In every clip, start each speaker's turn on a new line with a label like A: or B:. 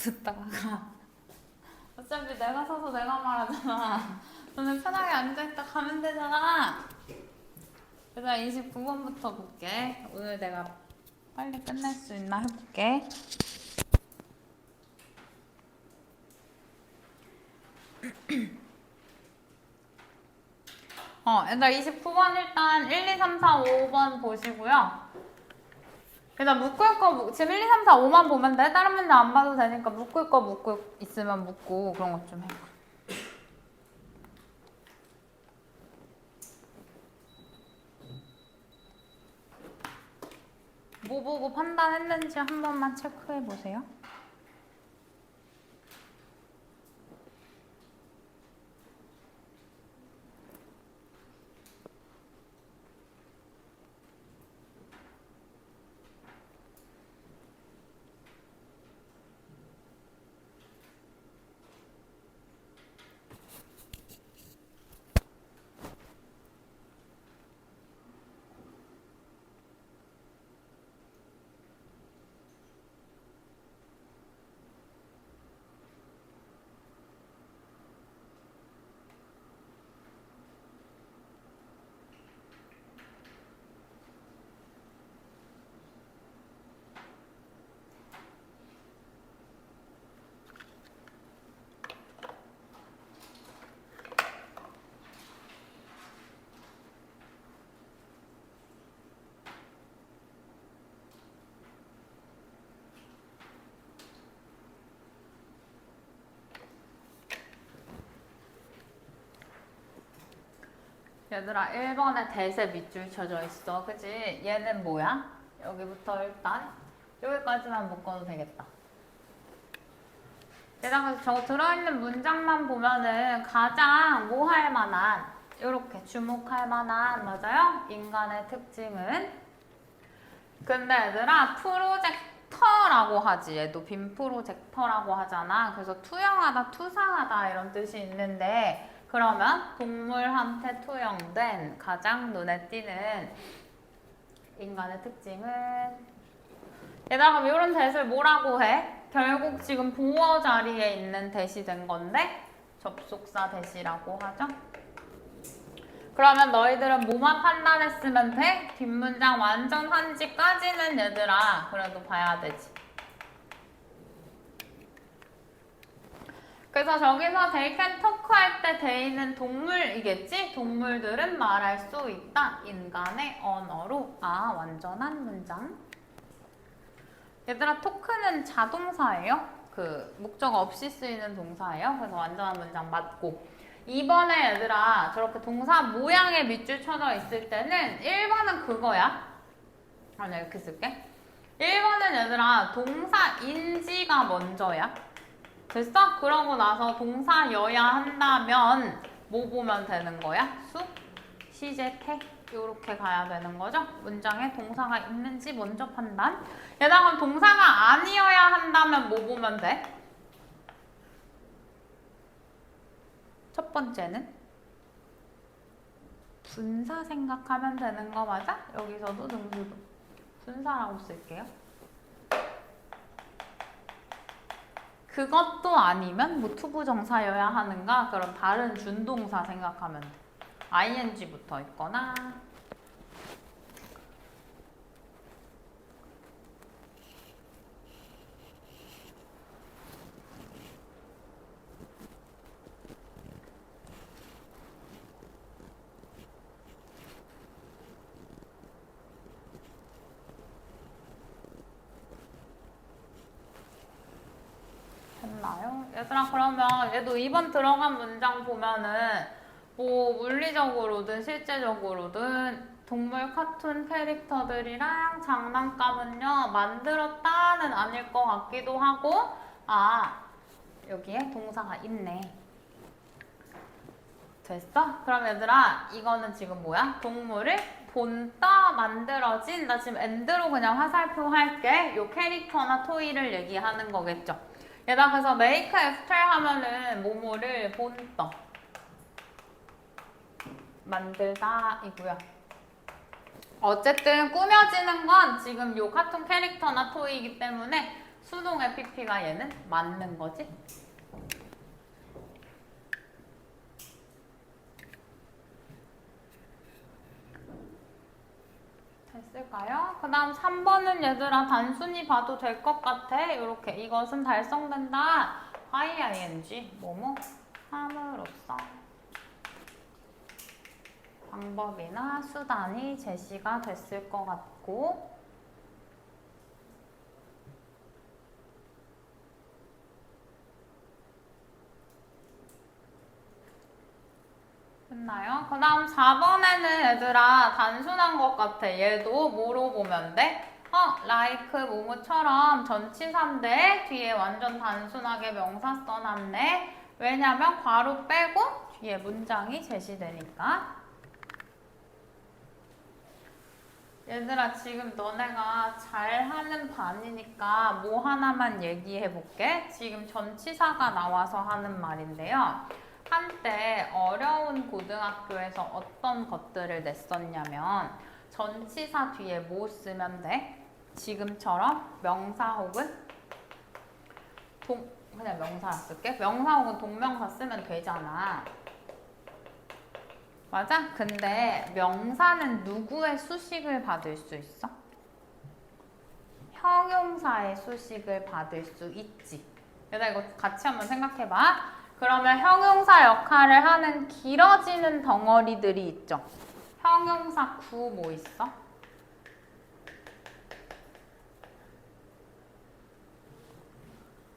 A: 듣다가 어차피 내가 서서 내가 말하잖아. 너는 편하게 앉아있다 가면 되잖아. 그래서 29번부터 볼게. 오늘 내가 빨리 끝낼 수 있나 해볼게. 얘들아 29번 일단 1, 2, 3, 4, 5번 보시고요. 일단 묶을 거 지금 1, 2, 3, 4, 5만 보면 돼. 다른 문제 안 봐도 되니까 묶을 거 묶고 있으면 묶고 그런 것 좀 해. 뭐 보고 판단했는지 한 번만 체크해 보세요. 얘들아 1번에 대세 밑줄 쳐져 있어. 그치? 얘는 뭐야? 여기부터 일단 여기까지만 묶어도 되겠다. 얘들아 그래서 저거 들어있는 문장만 보면은 가장 뭐 할 만한 이렇게 주목할 만한 맞아요? 인간의 특징은 근데 얘들아 프로젝터라고 하지. 얘도 빔 프로젝터라고 하잖아. 그래서 투영하다, 투사하다 이런 뜻이 있는데 그러면 동물한테 투영된 가장 눈에 띄는 인간의 특징은 얘들아 그럼 이런 대시를 뭐라고 해? 결국 지금 보어 자리에 있는 대시 된 건데 접속사 대시라고 하죠. 그러면 너희들은 뭐만 판단했으면 돼? 뒷문장 완전한지까지는 얘들아 그래도 봐야 되지. 그래서 저기서 they can talk 할 때 they는 동물이겠지? 동물들은 말할 수 있다. 인간의 언어로. 아, 완전한 문장. 얘들아, 토크는 자동사예요? 그 목적 없이 쓰이는 동사예요? 그래서 완전한 문장 맞고. 2번에 얘들아, 저렇게 동사 모양의 밑줄 쳐져 있을 때는 1번은 그거야. 아니, 이렇게 쓸게. 1번은 얘들아, 동사인지가 먼저야. 됐어? 그러고 나서 동사여야 한다면 뭐 보면 되는 거야? 수, 시제, 태 이렇게 가야 되는 거죠? 문장에 동사가 있는지 먼저 판단. 얘들아 그럼 동사가 아니어야 한다면 뭐 보면 돼? 첫 번째는 분사 생각하면 되는 거 맞아? 여기서도 능수도 분사라고 쓸게요. 그것도 아니면 뭐 투부정사여야 하는가? 그럼 다른 준동사 생각하면 돼. ing 붙어 있거나 됐나요? 얘들아 그러면 얘도 2번 들어간 문장 보면은 뭐 물리적으로든 실제적으로든 동물 카툰 캐릭터들이랑 장난감은요 만들었다는 아닐 것 같기도 하고 아 여기에 동사가 있네. 됐어? 그럼 얘들아 이거는 지금 뭐야? 동물을 본떠 만들어진 나 지금 엔드로 그냥 화살표 할게. 요 캐릭터나 토이를 얘기하는 거겠죠. 얘들아 그래서 make after 하면은 뭐뭐를 본떠 만들다 이고요. 어쨌든 꾸며지는 건 지금 요 카툰 캐릭터나 토이이기 때문에 수동의 PP가 얘는 맞는 거지? 됐을까요? 그 다음 3번은 얘들아 단순히 봐도 될 것 같아. 이렇게 이것은 달성된다. ing 뭐뭐 함으로써 방법이나 수단이 제시가 됐을 것 같고 됐나요? 그 다음 4번에는 얘들아 단순한 것 같아. 얘도 뭐로 보면 돼? like 뭐뭐처럼 전치사인데 뒤에 완전 단순하게 명사 써놨네. 왜냐면 괄호 빼고 뒤에 문장이 제시되니까. 얘들아 지금 너네가 잘하는 반이니까 뭐 하나만 얘기해볼게. 지금 전치사가 나와서 하는 말인데요. 한때 어려운 고등학교에서 어떤 것들을 냈었냐면 전치사 뒤에 뭐 쓰면 돼? 지금처럼 명사 혹은 그냥 명사 쓸게. 명사 혹은 동명사 쓰면 되잖아. 맞아? 근데 명사는 누구의 수식을 받을 수 있어? 형용사의 수식을 받을 수 있지. 얘들아 이거 같이 한번 생각해봐. 그러면 형용사 역할을 하는 길어지는 덩어리들이 있죠. 형용사 구 뭐 있어?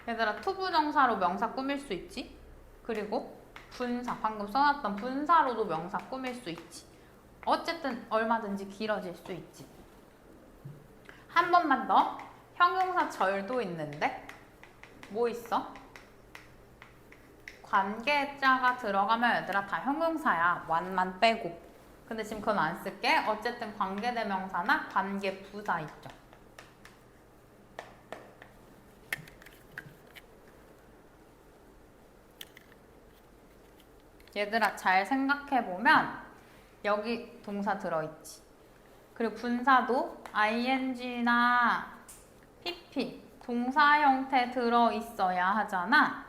A: 얘들아 투부정사로 명사 꾸밀 수 있지. 그리고 분사, 방금 써놨던 분사로도 명사 꾸밀 수 있지. 어쨌든 얼마든지 길어질 수 있지. 한 번만 더. 형용사 절도 있는데 뭐 있어? 관계자가 들어가면 얘들아 다 형용사야. 완만 빼고. 근데 지금 그건 안 쓸게. 어쨌든 관계대명사나 관계부사 있죠. 얘들아 잘 생각해보면 여기 동사 들어있지. 그리고 분사도 ing나 pp 동사 형태 들어있어야 하잖아.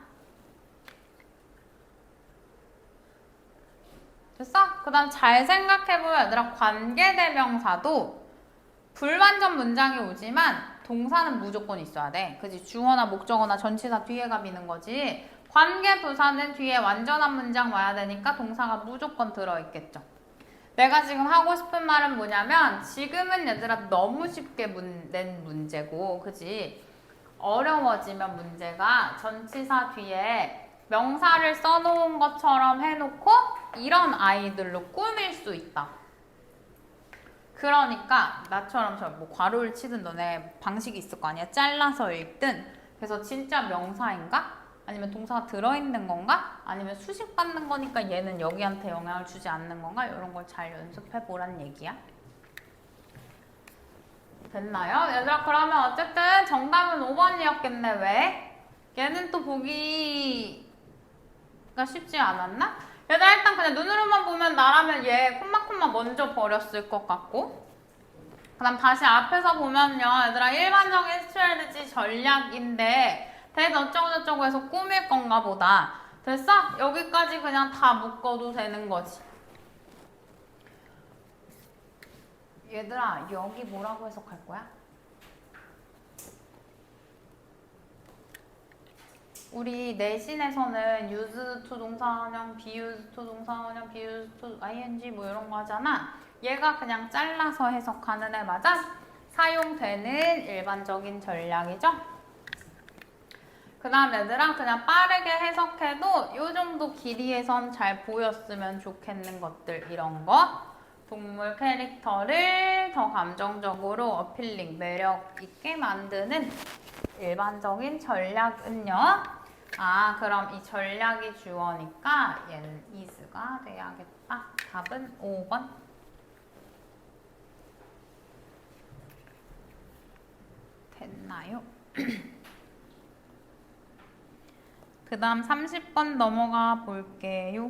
A: 됐어? 그 다음 잘 생각해보면 얘들아 관계대명사도 불완전 문장이 오지만 동사는 무조건 있어야 돼. 그지? 주어나 목적어나 전치사 뒤에가 미는 거지. 관계부사는 뒤에 완전한 문장 와야 되니까 동사가 무조건 들어있겠죠. 내가 지금 하고 싶은 말은 뭐냐면 지금은 얘들아 너무 쉽게 낸 문제고 그지? 어려워지면 문제가 전치사 뒤에 명사를 써놓은 것처럼 해놓고 이런 아이들로 꾸밀 수 있다. 그러니까 나처럼 뭐 괄호를 치든 너네 방식이 있을 거 아니야. 잘라서 읽든. 그래서 진짜 명사인가? 아니면 동사가 들어있는 건가? 아니면 수식받는 거니까 얘는 여기한테 영향을 주지 않는 건가? 이런 걸 잘 연습해보란 얘기야. 됐나요? 얘들아 그러면 어쨌든 정답은 5번이었겠네. 왜? 얘는 또 보기가 쉽지 않았나? 얘들아 일단 그냥 눈으로만 보면 나라면 얘 콤마콤마 먼저 버렸을 것 같고 그 다음 다시 앞에서 보면요. 얘들아 일반적인 스트래티지 전략인데 대도 어쩌고저쩌고 해서 꾸밀 건가 보다. 됐어? 여기까지 그냥 다 묶어도 되는 거지. 얘들아 여기 뭐라고 해석할 거야? 우리 내신에서는 used to 동사원형, be used to 동사원형, be used to ing 뭐 이런 거 하잖아. 얘가 그냥 잘라서 해석하는 애 맞아? 사용되는 일반적인 전략이죠? 그 다음 얘들아 그냥 빠르게 해석해도 요 정도 길이에선 잘 보였으면 좋겠는 것들 이런 거 동물 캐릭터를 더 감정적으로 어필링 매력 있게 만드는 일반적인 전략은요. 그럼 이 전략이 주어니까 얘는 is가 돼야겠다. 답은 5번. 됐나요? 그 다음 30번 넘어가 볼게요.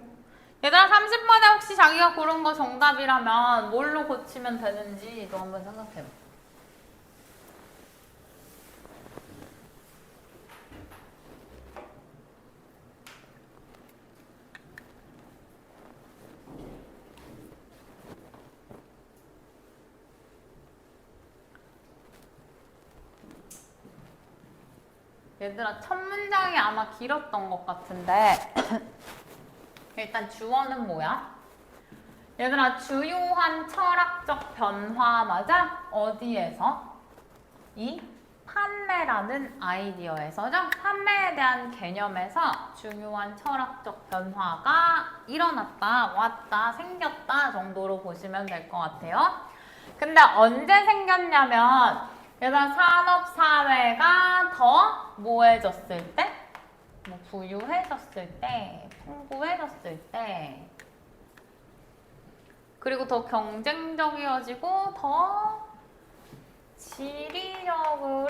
A: 얘들아 30번에 혹시 자기가 고른 거 정답이라면 뭘로 고치면 되는지 너 한번 생각해봐. 얘들아 첫 문장이 아마 길었던 것 같은데 일단 주어는 뭐야? 얘들아 주요한 철학적 변화 맞아? 어디에서? 이 판매라는 아이디어에서죠? 판매에 대한 개념에서 중요한 철학적 변화가 일어났다, 왔다, 생겼다 정도로 보시면 될 것 같아요. 근데 언제 생겼냐면 얘들아 산업사회가 더 뭐해졌을 때? 뭐 부유해졌을 때, 풍부해졌을 때 그리고 더 경쟁적이어지고 더 지리적으로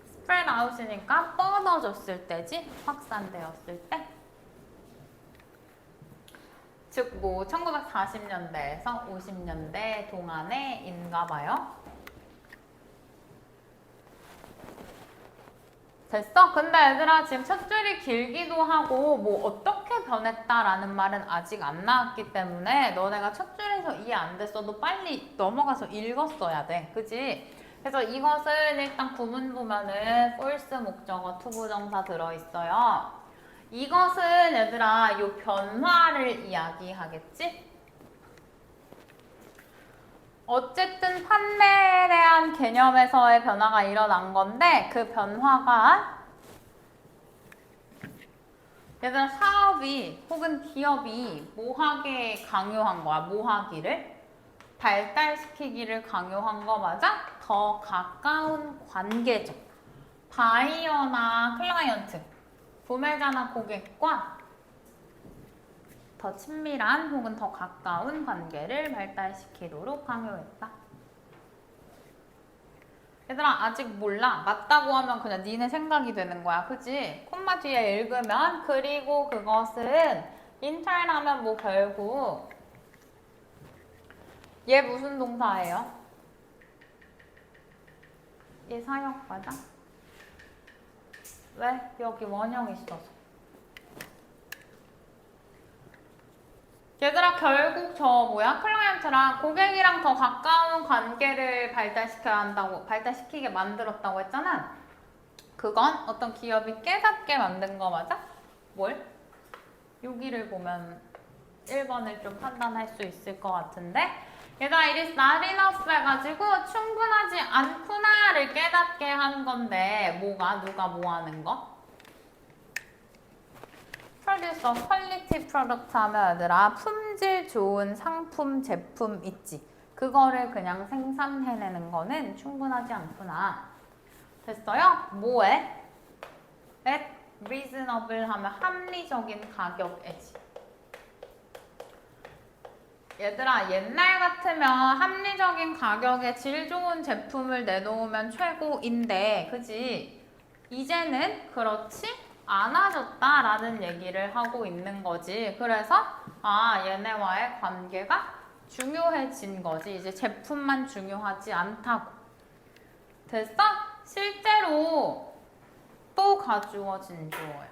A: 스프레드 아웃이니까 뻗어졌을 때지, 확산되었을 때. 즉, 뭐 1940년대에서 50년대 동안에인가 봐요. 됐어? 근데 얘들아 지금 첫 줄이 길기도 하고 뭐 어떻게 변했다라는 말은 아직 안 나왔기 때문에 너네가 첫 줄에서 이해 안 됐어도 빨리 넘어가서 읽었어야 돼. 그지? 그래서 이것은 일단 구문 보면은 false 목적어 투부정사 들어있어요. 이것은 얘들아 요 변화를 이야기하겠지? 어쨌든 판매에 대한 개념에서의 변화가 일어난 건데 그 변화가 얘들아 사업이 혹은 기업이 뭐하게 강요한 거야? 뭐하기를? 발달시키기를 강요한 거 맞아? 더 가까운 관계적 바이어나 클라이언트 구매자나 고객과 더 친밀한 혹은 더 가까운 관계를 발달시키도록 강요했다. 얘들아 아직 몰라. 맞다고 하면 그냥 니네 생각이 되는 거야. 그치? 콤마 뒤에 읽으면 그리고 그것은 인터넷하면 뭐 결국 얘 무슨 동사예요? 얘 사역 맞아? 왜? 여기 원형 있어서. 얘들아 결국 저 뭐야? 클라이언트랑 고객이랑 더 가까운 관계를 발달시켜야 한다고 발달시키게 만들었다고 했잖아. 그건 어떤 기업이 깨닫게 만든 거 맞아? 뭘? 여기를 보면 1번을 좀 판단할 수 있을 것 같은데 얘들아 it is not enough 해가지고 충분하지 않구나를 깨닫게 한 건데 뭐가? 누가 뭐 하는 거? 프로듀서 퀄리티 프로덕트 하면 얘들아 품질 좋은 상품, 제품 있지. 그거를 그냥 생산해내는 거는 충분하지 않구나. 됐어요? 뭐에? at reasonable 하면 합리적인 가격에지. 얘들아 옛날 같으면 합리적인 가격에 질 좋은 제품을 내놓으면 최고인데 그지? 이제는 그렇지? 않아졌다라는 얘기를 하고 있는 거지. 그래서 얘네와의 관계가 중요해진 거지. 이제 제품만 중요하지 않다고. 됐어? 실제로 또 가주어진 주어야.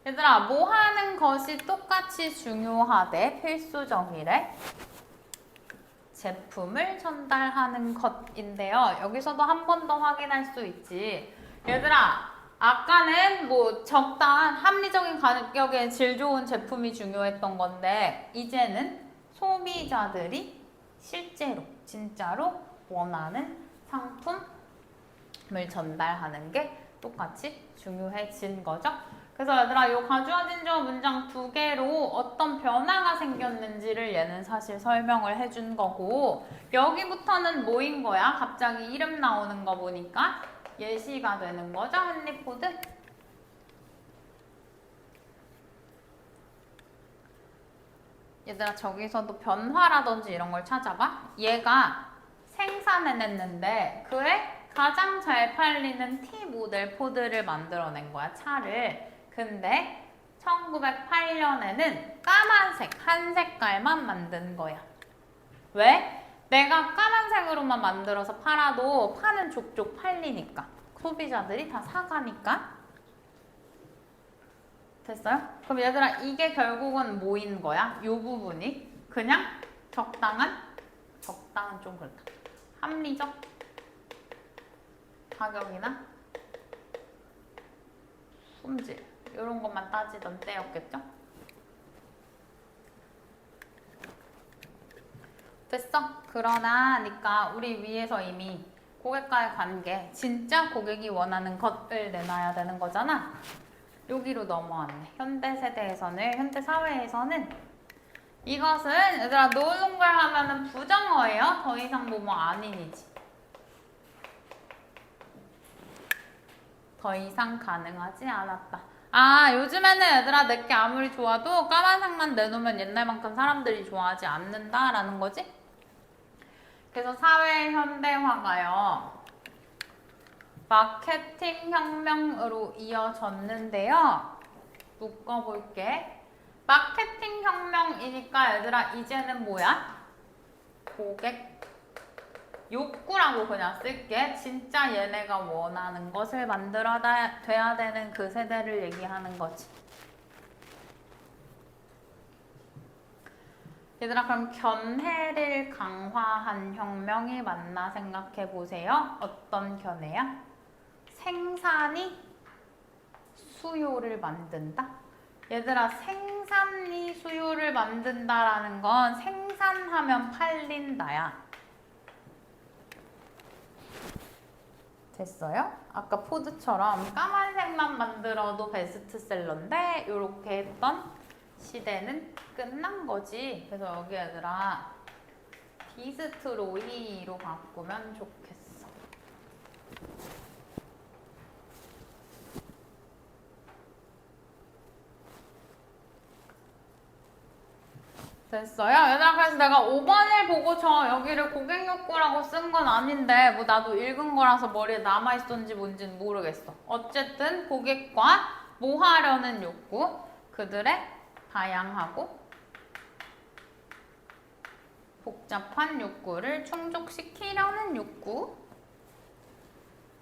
A: 얘들아 뭐 하는 것이 똑같이 중요하대? 필수적이래? 제품을 전달하는 것인데요. 여기서도 한 번 더 확인할 수 있지. 얘들아, 아까는 뭐 적당한 합리적인 가격에 질 좋은 제품이 중요했던 건데 이제는 소비자들이 실제로, 진짜로 원하는 상품을 전달하는 게 똑같이 중요해진 거죠. 그래서 얘들아 요 가주어진 주어 문장 두 개로 어떤 변화가 생겼는지를 얘는 사실 설명을 해준 거고 여기부터는 뭐인 거야? 갑자기 이름 나오는 거 보니까 예시가 되는 거죠? 한리포드? 얘들아 저기서도 변화라든지 이런 걸 찾아봐. 얘가 생산해냈는데 그에 가장 잘 팔리는 T 모델 포드를 만들어낸 거야. 차를. 근데 1908년에는 까만색, 한 색깔만 만든 거야. 왜? 내가 까만색으로만 만들어서 팔아도 파는 족족 팔리니까. 소비자들이 다 사가니까. 됐어요? 그럼 얘들아 이게 결국은 뭐인 거야? 요 부분이. 그냥 적당한 좀 그렇다. 합리적 가격이나 품질 이런 것만 따지던 때였겠죠? 됐어? 그러니까 우리 위에서 이미 고객과의 관계, 진짜 고객이 원하는 것을 내놔야 되는 거잖아. 여기로 넘어왔네. 현대 사회에서는 이것은 얘들아 노동걸 하면은 부정어예요. 더 이상 뭐뭐 아닌이지. 더 이상 가능하지 않았다. 아, 요즘에는 얘들아 내게 아무리 좋아도 까만색만 내놓으면 옛날만큼 사람들이 좋아하지 않는다라는 거지? 그래서 사회 현대화가요. 마케팅 혁명으로 이어졌는데요. 묶어볼게. 마케팅 혁명이니까 얘들아 이제는 뭐야? 고객 욕구라고 그냥 쓸게. 진짜 얘네가 원하는 것을 만들어야 되는 그 세대를 얘기하는 거지. 얘들아 그럼 견해를 강화한 혁명이 맞나 생각해 보세요. 어떤 견해야? 생산이 수요를 만든다? 얘들아 생산이 수요를 만든다라는 건 생산하면 팔린다야. 됐어요? 아까 포드처럼 까만색만 만들어도 베스트셀러인데 이렇게 했던 시대는 끝난 거지. 그래서 여기 얘들아 디스트로이로 바꾸면 좋겠어. 됐어요? 얘들아 그래서 내가 5번을 보고서 여기를 고객욕구라고 쓴 건 아닌데 뭐 나도 읽은 거라서 머리에 남아있었는지 뭔지는 모르겠어. 어쨌든 고객과 뭐 하려는 욕구, 그들의 다양하고 복잡한 욕구를 충족시키려는 욕구,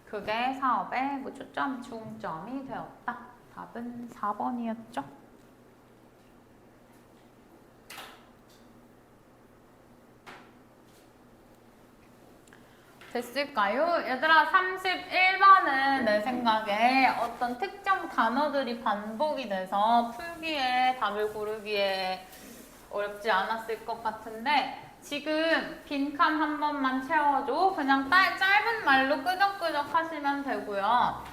A: 그게 사업의 뭐 초점, 중점이 되었다. 답은 4번이었죠? 됐을까요? 얘들아 31번은 내 생각에 어떤 특정 단어들이 반복이 돼서 풀기에 답을 고르기에 어렵지 않았을 것 같은데 지금 빈칸 한 번만 채워줘. 그냥 짧은 말로 끄적끄적 하시면 되고요.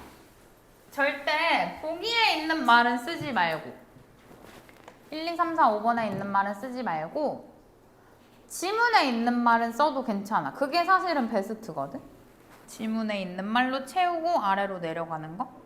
A: 절대 보기에 있는 말은 쓰지 말고 1, 2, 3, 4, 5번에 있는 말은 쓰지 말고 지문에 있는 말은 써도 괜찮아. 그게 사실은 베스트거든. 지문에 있는 말로 채우고 아래로 내려가는 거.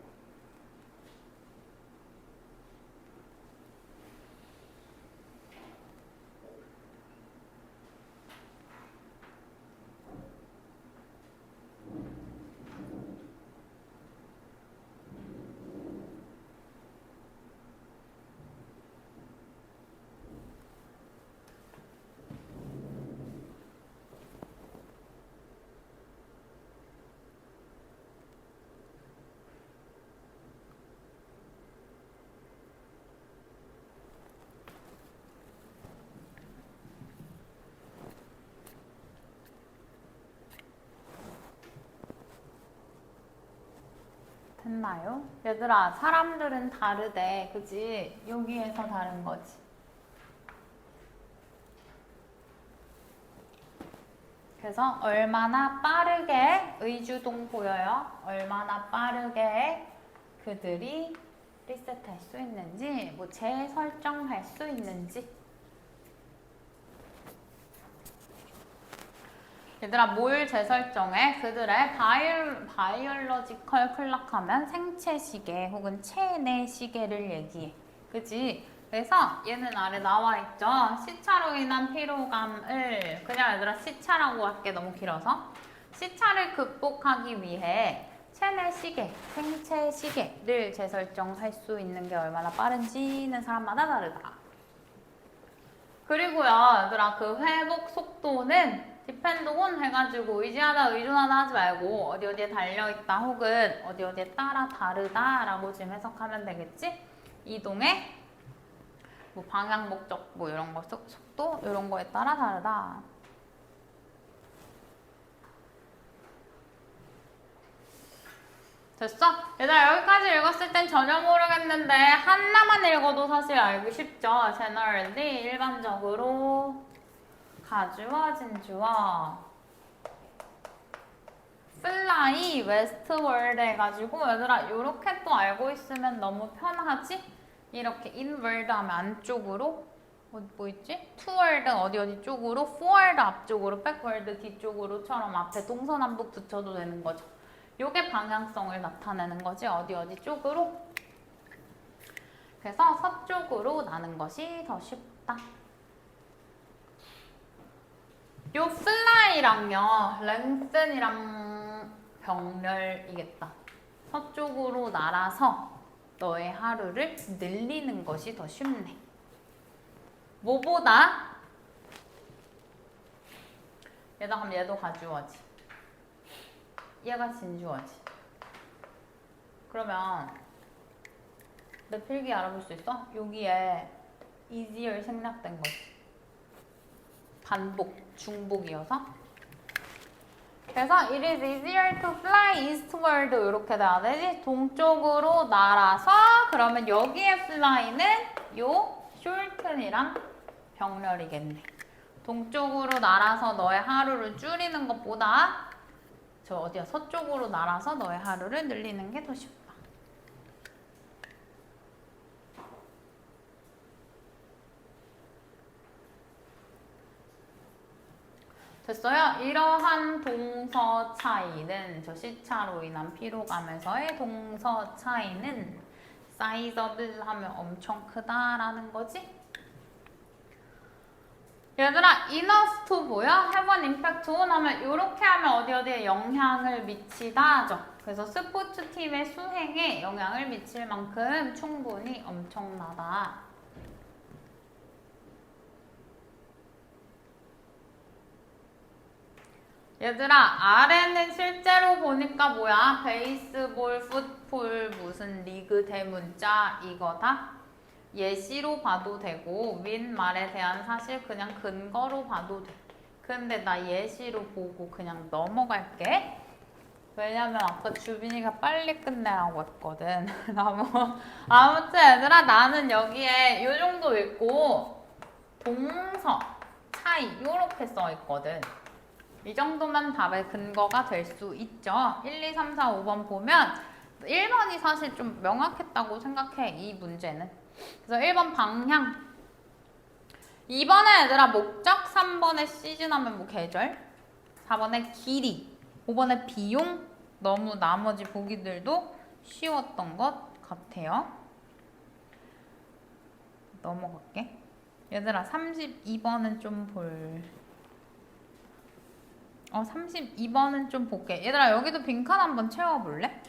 A: 됐나요? 얘들아 사람들은 다르대. 그지? 여기에서 다른 거지. 그래서 얼마나 빠르게 의주동 보여요? 얼마나 빠르게 그들이 리셋할 수 있는지, 뭐 재설정할 수 있는지. 얘들아 뭘 재설정해? 그들의 바이올로지컬 클락하면 생체 시계 혹은 체내 시계를 얘기해. 그치? 그래서 얘는 아래 나와 있죠. 시차로 인한 피로감을 그냥 얘들아 시차라고 할게 너무 길어서 시차를 극복하기 위해 체내 시계, 생체 시계를 재설정할 수 있는 게 얼마나 빠른지는 사람마다 다르다. 그리고요 얘들아 그 회복 속도는 디펜드 온 해가지고 의지하다 의존하다 하지 말고 어디에 달려있다 혹은 어디에 따라 다르다 라고 지금 해석하면 되겠지? 이동의 뭐 방향, 목적, 뭐 이런 거, 속도 이런 거에 따라 다르다. 됐어? 얘들아 여기까지 읽었을 땐 전혀 모르겠는데 하나만 읽어도 사실 알기 쉽죠? generally 일반적으로 가주어, 진주어 fly westward 해가지고 얘들아 요렇게 또 알고 있으면 너무 편하지? 이렇게 inward 하면 안쪽으로 뭐 있지? toward 어디 쪽으로 forward 앞쪽으로 backward 뒤쪽으로처럼 앞에 동서남북 붙여도 되는 거죠. 요게 방향성을 나타내는 거지 어디 쪽으로. 그래서 서쪽으로 나는 것이 더 쉽다. 요 fly랑요 lengthen이랑 병렬이겠다. 서쪽으로 날아서 너의 하루를 늘리는 것이 더 쉽네. 뭐보다? 얘다 그럼 얘도 가주어지. 얘가 진주어지. 그러면 내 필기 알아볼 수 있어? 여기에 easier 생략된 거지. 반복, 중복이어서. 그래서 it is easier to fly eastward 이렇게 돼야 되지? 동쪽으로 날아서 그러면 여기에 fly는 요 shorten이랑 병렬이겠네. 동쪽으로 날아서 너의 하루를 줄이는 것보다 저 어디야? 서쪽으로 날아서 너의 하루를 늘리는 게 더 쉽다. 됐어요? 이러한 동서 차이는 저 시차로 인한 피로감에서의 동서 차이는 사이저블 하면 엄청 크다라는 거지? 얘들아 enough to 보여? have an impact on 하면 이렇게 하면 어디에 영향을 미치다죠. 그래서 스포츠팀의 수행에 영향을 미칠 만큼 충분히 엄청나다. 얘들아 아래는 실제로 보니까 뭐야? 베이스볼, 풋볼, 무슨 리그 대문자 이거다? 예시로 봐도 되고 윗말에 대한 사실 그냥 근거로 봐도 돼. 근데 나 예시로 보고 그냥 넘어갈게. 왜냐면 아까 주빈이가 빨리 끝내라고 했거든. 아무튼 얘들아 나는 여기에 요 정도 읽고 동서, 차이 요렇게 써 있거든. 이 정도만 답의 근거가 될 수 있죠. 1, 2, 3, 4, 5번 보면 1번이 사실 좀 명확했다고 생각해. 이 문제는. 그래서 1번 방향 2번에 얘들아 목적 3번에 시즌 하면 뭐 계절 4번에 길이 5번에 비용 너무 나머지 보기들도 쉬웠던 것 같아요. 넘어갈게. 얘들아 32번은 좀 32번은 좀 볼게. 얘들아 여기도 빈칸 한번 채워볼래?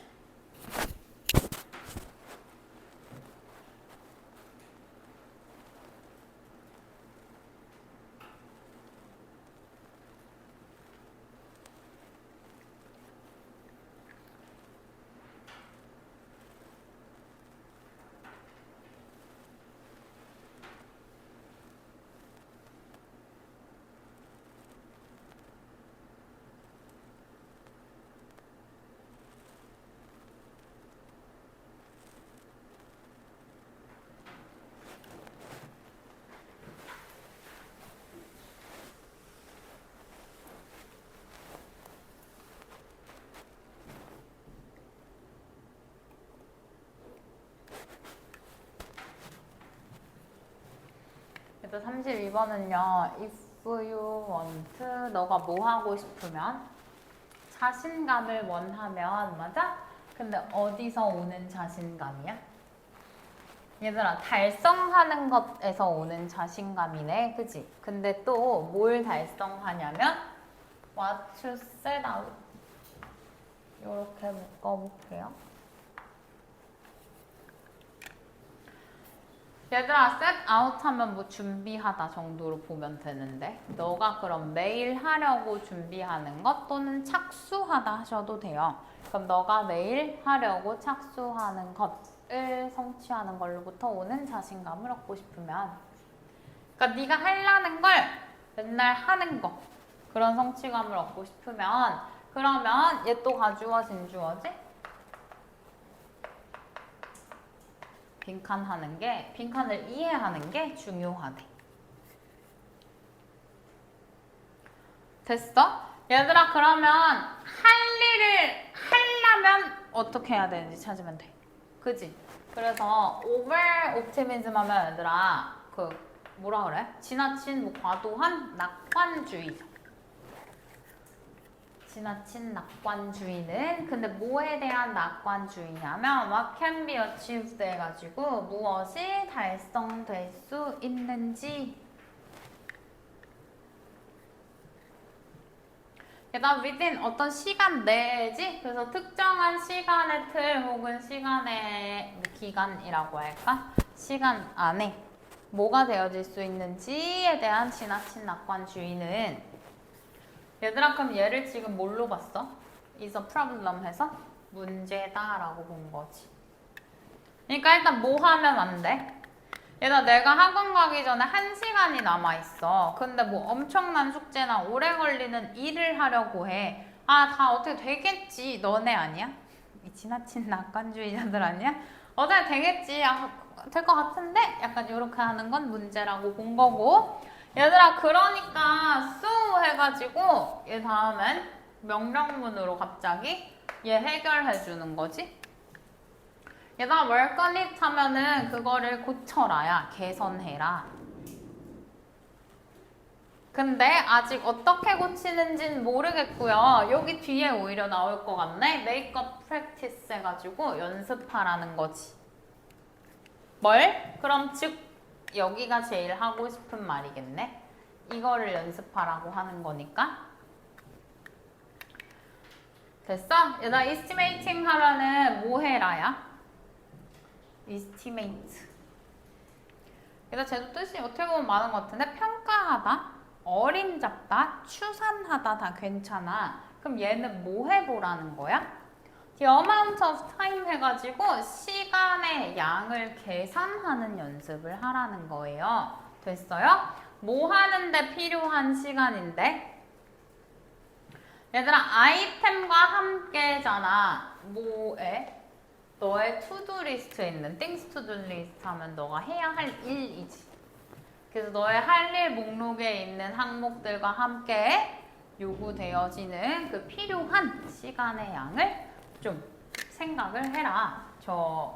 A: 그래서 32번은요. If you want 너가 뭐 하고 싶으면 자신감을 원하면 맞아? 근데 어디서 오는 자신감이야? 얘들아 달성하는 것에서 오는 자신감이네. 그치? 근데 또 뭘 달성하냐면 what to set out 이렇게 묶어볼게요. 얘들아 set out 하면 뭐 준비하다 정도로 보면 되는데 너가 그럼 매일 하려고 준비하는 것 또는 착수하다 하셔도 돼요. 그럼 너가 매일 하려고 착수하는 것을 성취하는 걸로부터 오는 자신감을 얻고 싶으면, 그러니까 네가 하려는 걸 맨날 하는 거, 그런 성취감을 얻고 싶으면, 그러면 얘 또 가주어 진주어지? 빈칸을 이해하는 게 중요하대. 됐어? 얘들아, 그러면 할 일을 하려면 어떻게 해야 되는지 찾으면 돼. 그지? 그래서 오버 옵티미즘 하면 얘들아, 뭐라 그래? 지나친 과도한 낙관주의죠. 지나친 낙관주의는 근데 뭐에 대한 낙관주의냐면 what can be achieved 해가지고 무엇이 달성될 수 있는지, 그다음 within 어떤 시간 내지, 그래서 특정한 시간의 틀 혹은 시간의 기간이라고 할까? 시간 안에 뭐가 되어질 수 있는지에 대한 지나친 낙관주의는, 얘들아 그럼 얘를 지금 뭘로 봤어? is a problem 해서 문제다라고 본 거지. 그러니까 일단 뭐 하면 안 돼? 얘들아, 내가 학원 가기 전에 1시간이 남아있어. 근데 뭐 엄청난 숙제나 오래 걸리는 일을 하려고 해. 아, 다 어떻게 되겠지. 너네 아니야? 이 지나친 낙관주의자들 아니야? 어떻게 되겠지. 아, 될 것 같은데? 약간 이렇게 하는 건 문제라고 본 거고. 얘들아, 그러니까 수 해가지고 얘 다음엔 명령문으로 갑자기 얘 해결해 주는 거지. 얘들아, work on it 하면은 그거를 고쳐라야, 개선해라. 근데 아직 어떻게 고치는지는 모르겠고요. 여기 뒤에 오히려 나올 것 같네. make up practice 해가지고 연습하라는 거지. 뭘? 그럼 즉 여기가 제일 하고 싶은 말이겠네. 이거를 연습하라고 하는 거니까. 됐어? 얘들아, estimating 하면은 뭐 해라야? estimate. 얘들아, 쟤도 뜻이 어떻게 보면 많은 것 같은데, 평가하다, 어림잡다, 추산하다 다 괜찮아. 그럼 얘는 뭐 해보라는 거야? The amount of time 해가지고 시간의 양을 계산하는 연습을 하라는 거예요. 됐어요? 뭐 하는데 필요한 시간인데? 얘들아, 아이템과 함께잖아. 뭐에? 너의 투두 리스트에 있는 things to do list 하면 너가 해야 할 일이지. 그래서 너의 할 일 목록에 있는 항목들과 함께 요구되어지는 그 필요한 시간의 양을 좀 생각을 해라. 저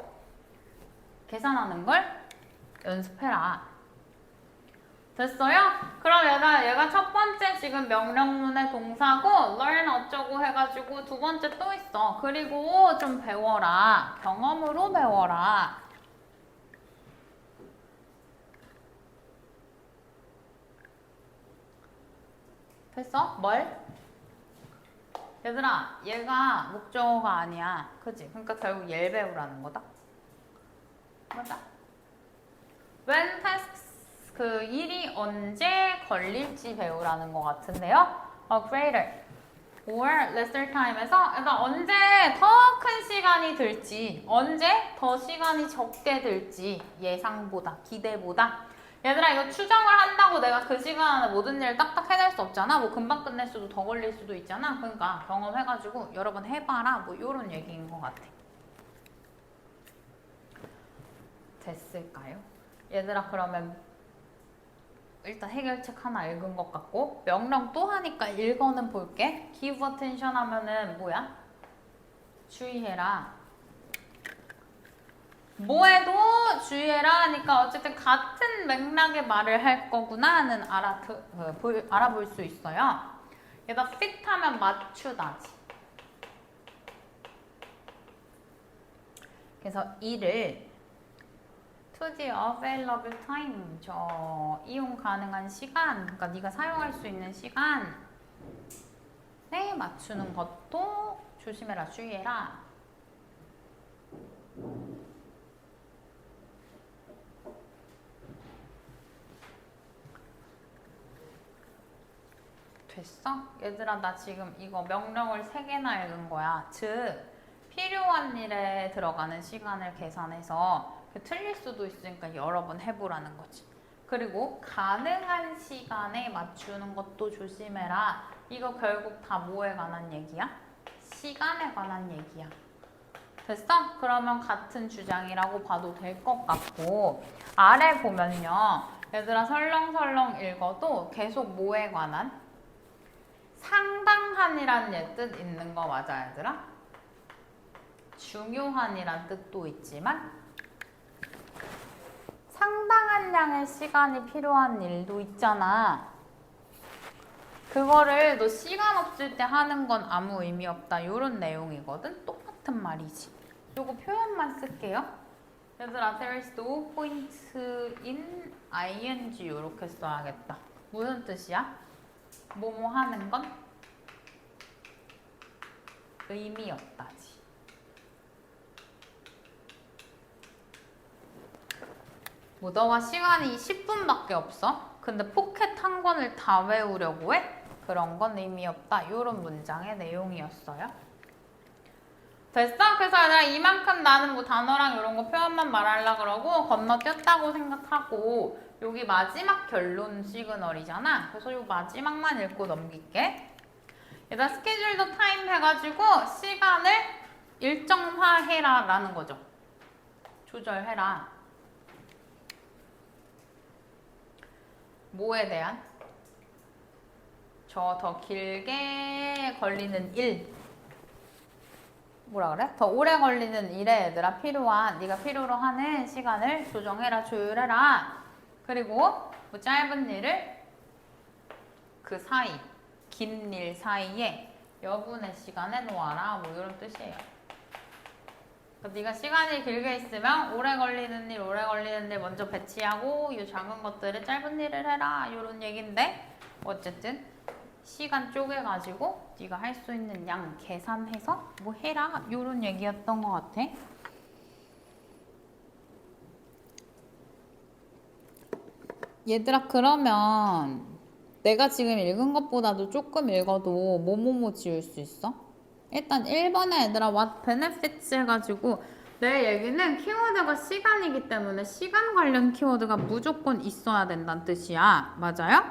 A: 계산하는 걸 연습해라. 됐어요? 그럼 얘가 첫 번째 지금 명령문의 동사고 learn 어쩌고 해가지고 두 번째 또 있어. 그리고 좀 배워라. 경험으로 배워라. 됐어? 뭘? 얘들아, 얘가 목적어가 아니야. 그치? 그러니까 결국 얘를 배우라는 거다. 맞아? when tasks, 그 일이 언제 걸릴지 배우라는 것 같은데요. greater or lesser time에서 그러니까 언제 더 큰 시간이 들지, 언제 더 시간이 적게 들지, 예상보다, 기대보다. 얘들아, 이거 추정을 한다고 내가 그 시간 안에 모든 일을 딱딱 해낼 수 없잖아. 뭐 금방 끝낼 수도 더 걸릴 수도 있잖아. 그러니까 경험해가지고 여러 번 해봐라. 뭐 이런 얘기인 것 같아. 됐을까요? 얘들아, 그러면 일단 해결책 하나 읽은 것 같고, 명령 또 하니까 읽어는 볼게. give attention 하면은 뭐야? 주의해라. 뭐해도 주의해라 하니까 어쨌든 같은 맥락의 말을 할 거구나는 알아볼 수 있어요. 얘가 fit 하면 맞추다지. 그래서 이를 to the available time, 저 이용 가능한 시간, 그러니까 네가 사용할 수 있는 시간에 맞추는 것도 조심해라, 주의해라. 됐어? 얘들아, 나 지금 이거 명령을 3개나 읽은 거야. 즉 필요한 일에 들어가는 시간을 계산해서 틀릴 수도 있으니까 여러 번 해보라는 거지. 그리고 가능한 시간에 맞추는 것도 조심해라. 이거 결국 다 뭐에 관한 얘기야? 시간에 관한 얘기야. 됐어? 그러면 같은 주장이라고 봐도 될 것 같고, 아래 보면요. 얘들아 설렁설렁 읽어도 계속 뭐에 관한? 상당한이란 뜻 있는 거 맞아, 얘들아? 중요한이란 뜻도 있지만 상당한 양의 시간이 필요한 일도 있잖아. 그거를 너 시간 없을 때 하는 건 아무 의미 없다. 이런 내용이거든. 똑같은 말이지. 요거 표현만 쓸게요. 얘들아, there is no point in ing 이렇게 써야겠다. 무슨 뜻이야? 뭐뭐 하는 건 의미 없다지. 뭐 너가 시간이 10분밖에 없어? 근데 포켓 한 권을 다 외우려고 해? 그런 건 의미 없다. 이런 문장의 내용이었어요. 됐어? 그래서 얘들아 이만큼 나는 뭐 단어랑 이런 거 표현만 말하려고 그러고 건너뛰었다고 생각하고 여기 마지막 결론 시그널이잖아. 그래서 이 마지막만 읽고 넘길게. 얘들아 스케줄 더 타임 해가지고 시간을 일정화해라 라는 거죠. 조절해라. 뭐에 대한? 저 더 길게 걸리는 일. 뭐라 그래? 더 오래 걸리는 일에 얘들아 필요한 네가 필요로 하는 시간을 조정해라, 조율해라. 그리고 뭐 짧은 일을 그 사이, 긴 일 사이에 여분의 시간에 놓아라. 뭐 이런 뜻이에요. 그러니까 네가 시간이 길게 있으면 오래 걸리는 일 먼저 배치하고 이 작은 것들을 짧은 일을 해라. 이런 얘기인데 어쨌든 시간 쪼개가지고 네가 할 수 있는 양 계산해서 뭐 해라 이런 얘기였던 것 같아. 얘들아 그러면 내가 지금 읽은 것보다도 조금 읽어도 뭐뭐뭐 지울 수 있어? 일단 1번에 얘들아 what benefits 해가지고 내 얘기는 키워드가 시간이기 때문에 시간 관련 키워드가 무조건 있어야 된다는 뜻이야. 맞아요?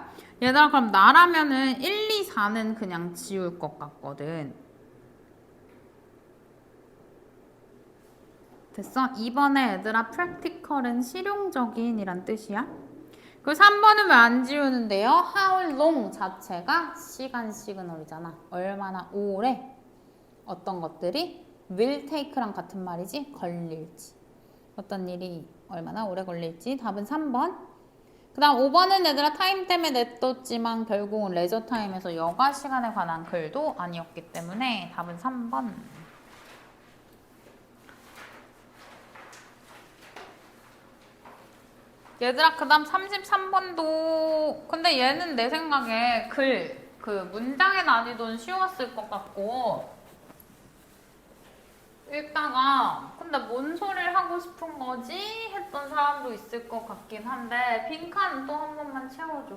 A: 얘들아 그럼 나라면은 1, 2, 4는 그냥 지울 것 같거든. 됐어? 2번에 얘들아 practical은 실용적인 이란 뜻이야. 그리고 3번은 왜 안 지우는데요? how long 자체가 시간 시그널이잖아. 얼마나 오래 어떤 것들이 will take랑 같은 말이지 걸릴지. 어떤 일이 얼마나 오래 걸릴지. 답은 3번. 그 다음 5번은 얘들아 타임 때문에 냅뒀지만 결국은 레저 타임에서 여가 시간에 관한 글도 아니었기 때문에 답은 3번. 얘들아 그 다음 33번도 근데 얘는 내 생각에 그 문장의 난이도는 쉬웠을 것 같고 읽다가 근데 뭔 소리를 하고 싶은 거지? 했던 사람도 있을 것 같긴 한데 빈칸은 또 한 번만 채워줘.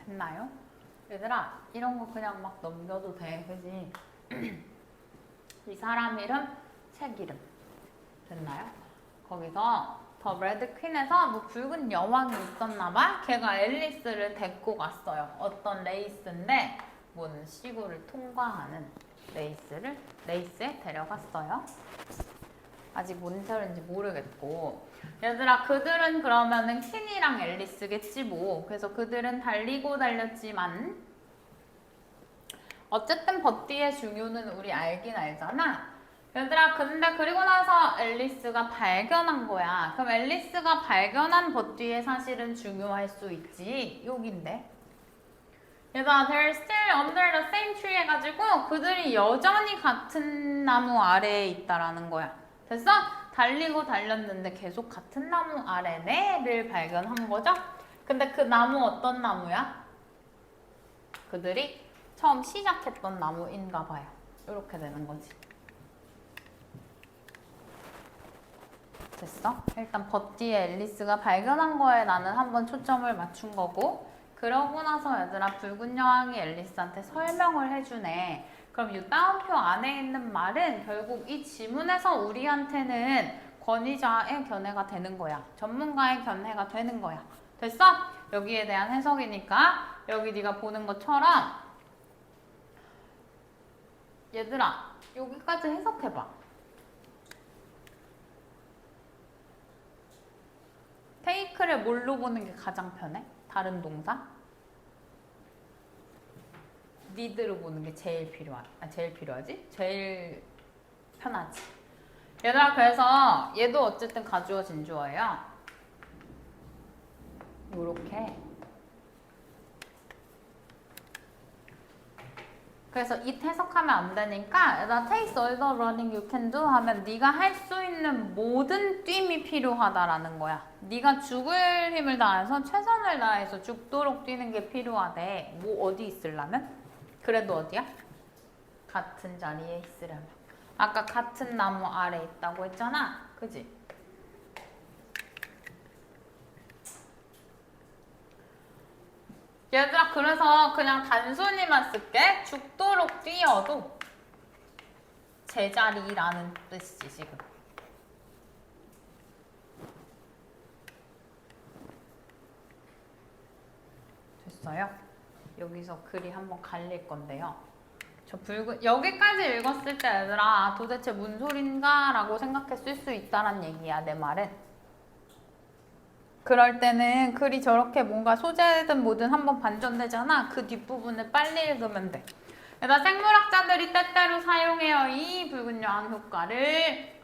A: 됐나요? 얘들아 이런 거 그냥 막 넘겨도 돼. 그지? 이 사람 이름, 책 이름. 됐나요? 거기서 더 레드 퀸에서 뭐 붉은 여왕이 있었나봐. 걔가 앨리스를 데리고 갔어요. 어떤 레이스인데 뭔 시구를 통과하는 레이스에 데려갔어요. 아직 뭔 소리인지 모르겠고. 얘들아 그들은 그러면은 퀸이랑 앨리스겠지 뭐. 그래서 그들은 달리고 달렸지만 어쨌든 버띠의 중요는 우리 알긴 알잖아. 얘들아, 근데 그리고 나서 앨리스가 발견한 거야. 그럼 앨리스가 발견한 버띠의 사실은 중요할 수 있지. 여긴데. 얘들아, they're still under the same tree 해가지고 그들이 여전히 같은 나무 아래에 있다라는 거야. 됐어? 달리고 달렸는데 계속 같은 나무 아래네를 발견한 거죠? 근데 그 나무 어떤 나무야? 그들이 처음 시작했던 나무인가 봐요. 이렇게 되는 거지. 됐어? 일단 버띠의 앨리스가 발견한 거에 나는 한번 초점을 맞춘 거고, 그러고 나서 얘들아 붉은 여왕이 앨리스한테 설명을 해주네. 그럼 이 따옴표 안에 있는 말은 결국 이 지문에서 우리한테는 권위자의 견해가 되는 거야. 전문가의 견해가 되는 거야. 됐어? 여기에 대한 해석이니까 여기 네가 보는 것처럼 얘들아 여기까지 해석해봐. 테이크를 뭘로 보는 게 가장 편해? 다른 동사? 니드로 보는 게 제일 제일 필요하지? 제일 편하지. 얘들아 그래서 얘도 어쨌든 가주어 진주어예요. 요렇게. 그래서 it 해석하면 안 되니까 얘들아 takes all the running you can do 하면 네가 할 수 있는 모든 뛰임이 필요하다라는 거야. 네가 죽을 힘을 다해서 최선을 다해서 죽도록 뛰는 게 필요하대. 뭐 어디 있으려면? 그래도 어디야? 같은 자리에 있으려면. 아까 같은 나무 아래 있다고 했잖아. 그지? 얘들아 그래서 그냥 단순히만 쓸게. 죽도록 뛰어도 제자리라는 뜻이지 지금. 됐어요? 여기서 글이 한번 갈릴 건데요. 저 붉은 여기까지 읽었을 때 얘들아 도대체 뭔 소린가? 라고 생각했을 수 있다란 얘기야 내 말은. 그럴 때는 글이 저렇게 뭔가 소재든 뭐든 한번 반전되잖아. 그 뒷부분을 빨리 읽으면 돼. 얘들아 생물학자들이 때때로 사용해요. 이 붉은 여왕 효과를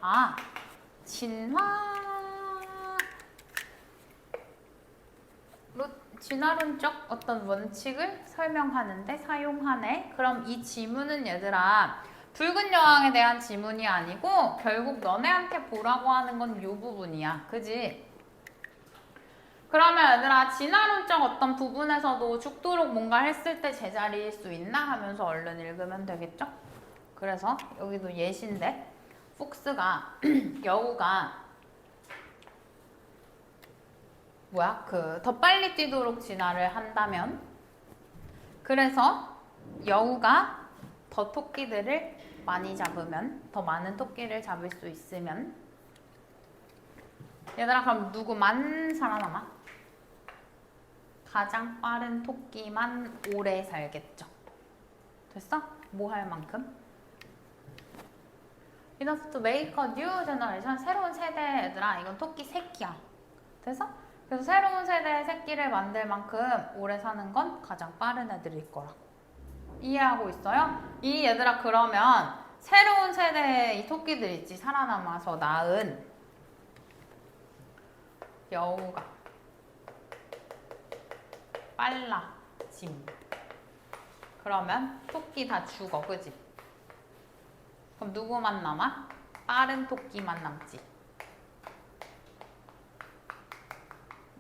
A: 진화론적 어떤 원칙을 설명하는데 사용하네. 그럼 이 지문은 얘들아 붉은 여왕에 대한 지문이 아니고 결국 너네한테 보라고 하는 건 이 부분이야. 그지? 그러면 얘들아 진화론적 어떤 부분에서도 죽도록 뭔가 했을 때 제자리일 수 있나 하면서 얼른 읽으면 되겠죠? 그래서 여기도 예시인데 폭스가 여우가 더 빨리 뛰도록 진화를 한다면 그래서 여우가 더 토끼들을 많이 잡으면 더 많은 토끼를 잡을 수 있으면 얘들아 그럼 누구만 살아남아? 가장 빠른 토끼만 오래 살겠죠. 됐어? 뭐 할 만큼? Enough to make a new generation. 새로운 세대 얘들아 이건 토끼 새끼야. 됐어? 그래서 새로운 세대의 새끼를 만들 만큼 오래 사는 건 가장 빠른 애들일 거라고. 이해하고 있어요? 이 얘들아 그러면 새로운 세대의 이 토끼들 있지 살아남아서 낳은 여우가 빨라짐. 그러면 토끼 다 죽어. 그지? 그럼 누구만 남아? 빠른 토끼만 남지.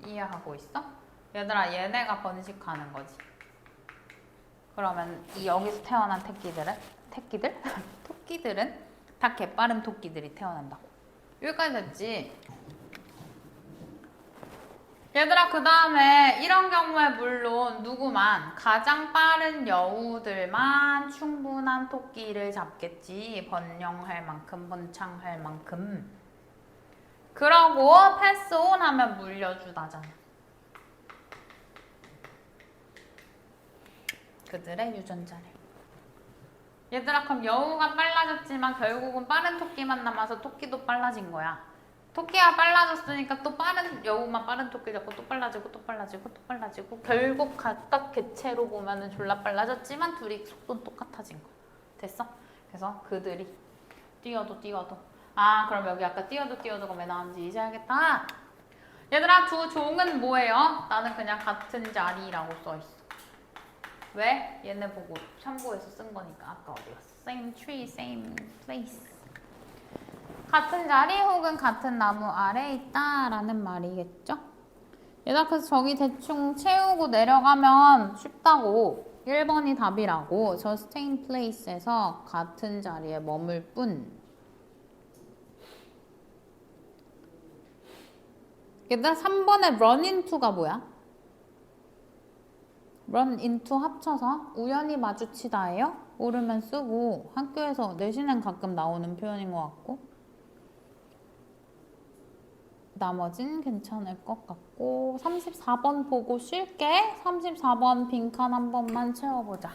A: 이해하고 있어? 얘들아 얘네가 번식하는 거지. 그러면 이 여기서 태어난 토끼들은 다 개빠른 토끼들이 태어난다고. 여기까지 됐지? 얘들아 그 다음에 이런 경우에 물론 누구만 가장 빠른 여우들만 충분한 토끼를 잡겠지. 번영할 만큼 번창할 만큼. 그러고 패스 온 하면 물려주다잖아. 그들의 유전자를. 얘들아 그럼 여우가 빨라졌지만 결국은 빠른 토끼만 남아서 토끼도 빨라진 거야. 토끼가 빨라졌으니까 또 빠른 여우만 빠른 토끼 잡고 또 빨라지고 또 빨라지고 또 빨라지고 결국 각각 개체로 보면은 졸라 빨라졌지만 둘이 속도는 똑같아진 거야. 됐어? 그래서 그들이 뛰어도 아 그럼 여기 아까 뛰어도가 왜 나왔는지 이제 알겠다. 얘들아 두 종은 뭐예요? 나는 그냥 같은 자리라고 써있어. 왜? 얘네 보고 참고해서 쓴 거니까. 아까 어디 갔어? Same tree, same place. 같은 자리 혹은 같은 나무 아래에 있다 라는 말이겠죠? 얘들아 그래서 저기 대충 채우고 내려가면 쉽다고. 1번이 답이라고. 저 same place에서 같은 자리에 머물 뿐. 얘들아 3번에 run into가 뭐야? run into 합쳐서 우연히 마주치다예요? 모르면 쓰고 학교에서 내신엔 가끔 나오는 표현인 것 같고 나머진 괜찮을 것 같고 34번 보고 쉴게. 34번 빈칸 한 번만 채워보자.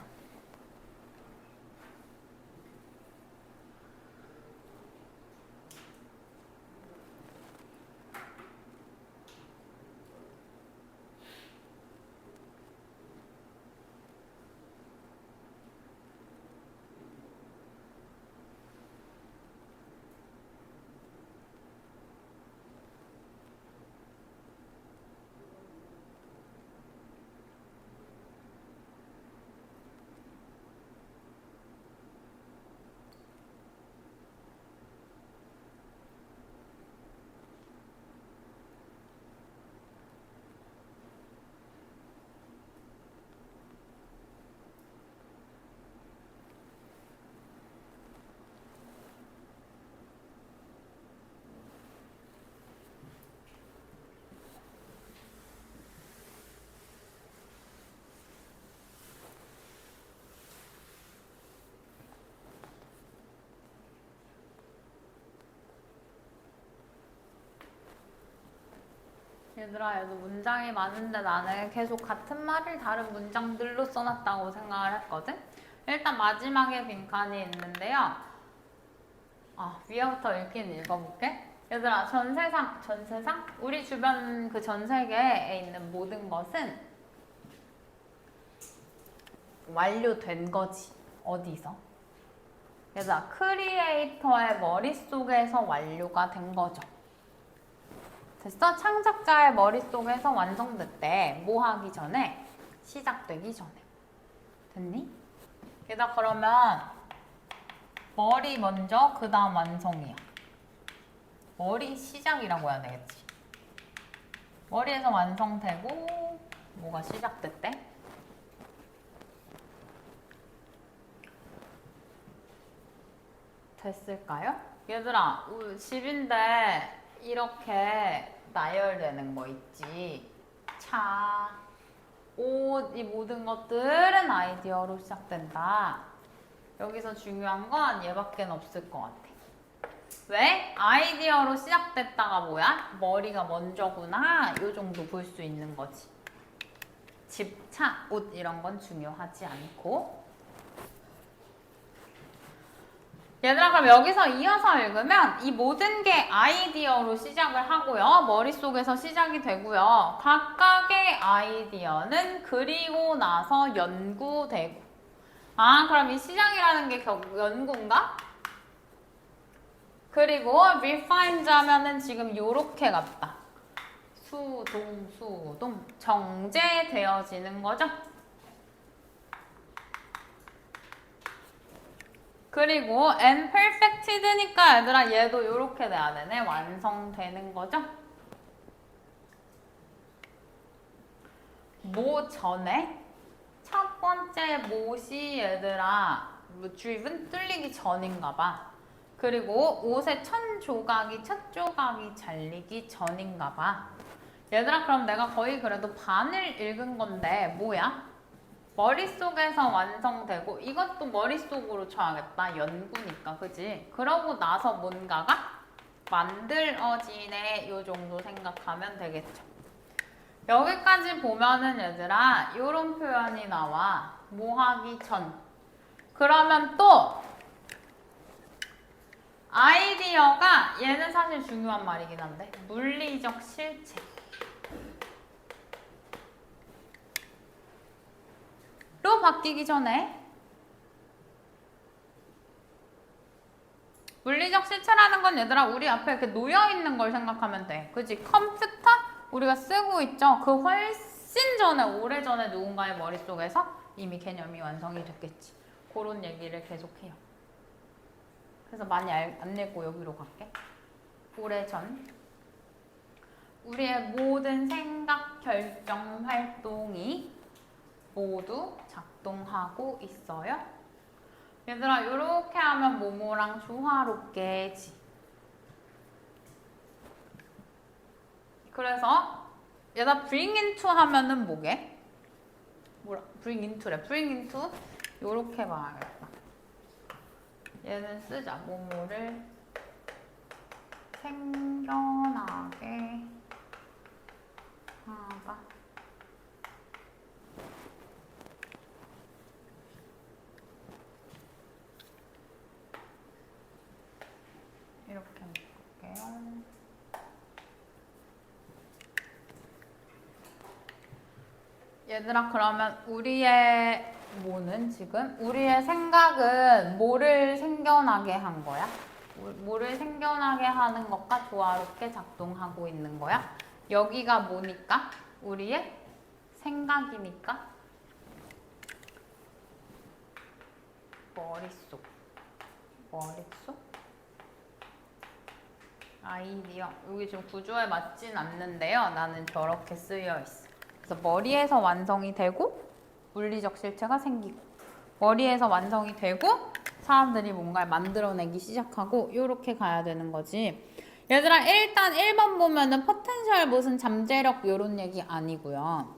A: 얘들아 얘도 문장이 많은데 나는 계속 같은 말을 다른 문장들로 써놨다고 생각을 했거든? 일단 마지막에 빈칸이 있는데요. 위에부터 읽긴 읽어볼게. 얘들아 전세상 우리 주변 그 전 세계에 있는 모든 것은 완료된 거지. 어디서? 얘들아 크리에이터의 머릿속에서 완료가 된 거죠. 됐어? 창작자의 머릿속에서 완성됐대. 뭐 하기 전에? 시작되기 전에. 됐니? 게다가 그러면 머리 먼저 그 다음 완성이야. 머리 시작이라고 해야 되겠지. 머리에서 완성되고 뭐가 시작됐대? 됐을까요? 얘들아 집인데 이렇게 나열되는 거 있지. 차, 옷, 이 모든 것들은 아이디어로 시작된다. 여기서 중요한 건 얘밖에 없을 것 같아. 왜? 아이디어로 시작됐다가 뭐야? 머리가 먼저구나. 요 정도 볼 수 있는 거지. 집, 차, 옷 이런 건 중요하지 않고. 얘들아 그럼 여기서 이어서 읽으면 이 모든 게 아이디어로 시작을 하고요. 머릿속에서 시작이 되고요. 각각의 아이디어는 그리고 나서 연구되고. 그럼 이 시작이라는 게 연구인가? 그리고 refined 하면은 지금 요렇게 갔다. 수동 정제되어지는 거죠. 그리고 and perfected니까 얘들아 얘도 요렇게 돼야 되네. 완성되는 거죠. 뭐 전에? 첫 번째 못이 얘들아 driven 뚫리기 전인가 봐. 그리고 옷의 첫 조각이 잘리기 전인가 봐. 얘들아 그럼 내가 거의 그래도 반을 읽은 건데 뭐야? 머릿속에서 완성되고 이것도 머릿속으로 쳐야겠다. 연구니까 그지? 그러고 나서 뭔가가 만들어지네. 요 정도 생각하면 되겠죠. 여기까지 보면은 얘들아 요런 표현이 나와. 뭐 하기 전. 그러면 또 아이디어가 얘는 사실 중요한 말이긴 한데 물리적 실체로 바뀌기 전에 물리적 실체라는 건 얘들아 우리 앞에 이렇게 놓여있는 걸 생각하면 돼. 그치? 컴퓨터 우리가 쓰고 있죠? 그 훨씬 전에 오래전에 누군가의 머릿속에서 이미 개념이 완성이 됐겠지. 그런 얘기를 계속해요. 그래서 많이 안 읽고 여기로 갈게. 오래전 우리의 모든 생각, 결정, 활동이 모두 작동하고 있어요. 얘들아 이렇게 하면 모모랑 조화롭게지. 그래서 얘들아 bring into 하면은 뭐게? 뭐라? bring into래. bring into 요렇게 봐야겠다. 얘는 쓰자. 모모를 생겨나게 하다. 이렇게 볼게요. 얘들아 그러면 우리의 뭐는 지금? 우리의 생각은 뭐를 생겨나게 한 거야? 뭐를 생겨나게 하는 것과 조화롭게 작동하고 있는 거야? 여기가 뭐니까? 우리의 생각이니까? 머릿속. 아이디어. 여기 지금 구조에 맞진 않는데요. 나는 저렇게 쓰여 있어. 그래서 머리에서 완성이 되고 물리적 실체가 생기고 머리에서 완성이 되고 사람들이 뭔가를 만들어내기 시작하고 이렇게 가야 되는 거지. 얘들아 일단 1번 보면은 포텐셜 무슨 잠재력 이런 얘기 아니고요.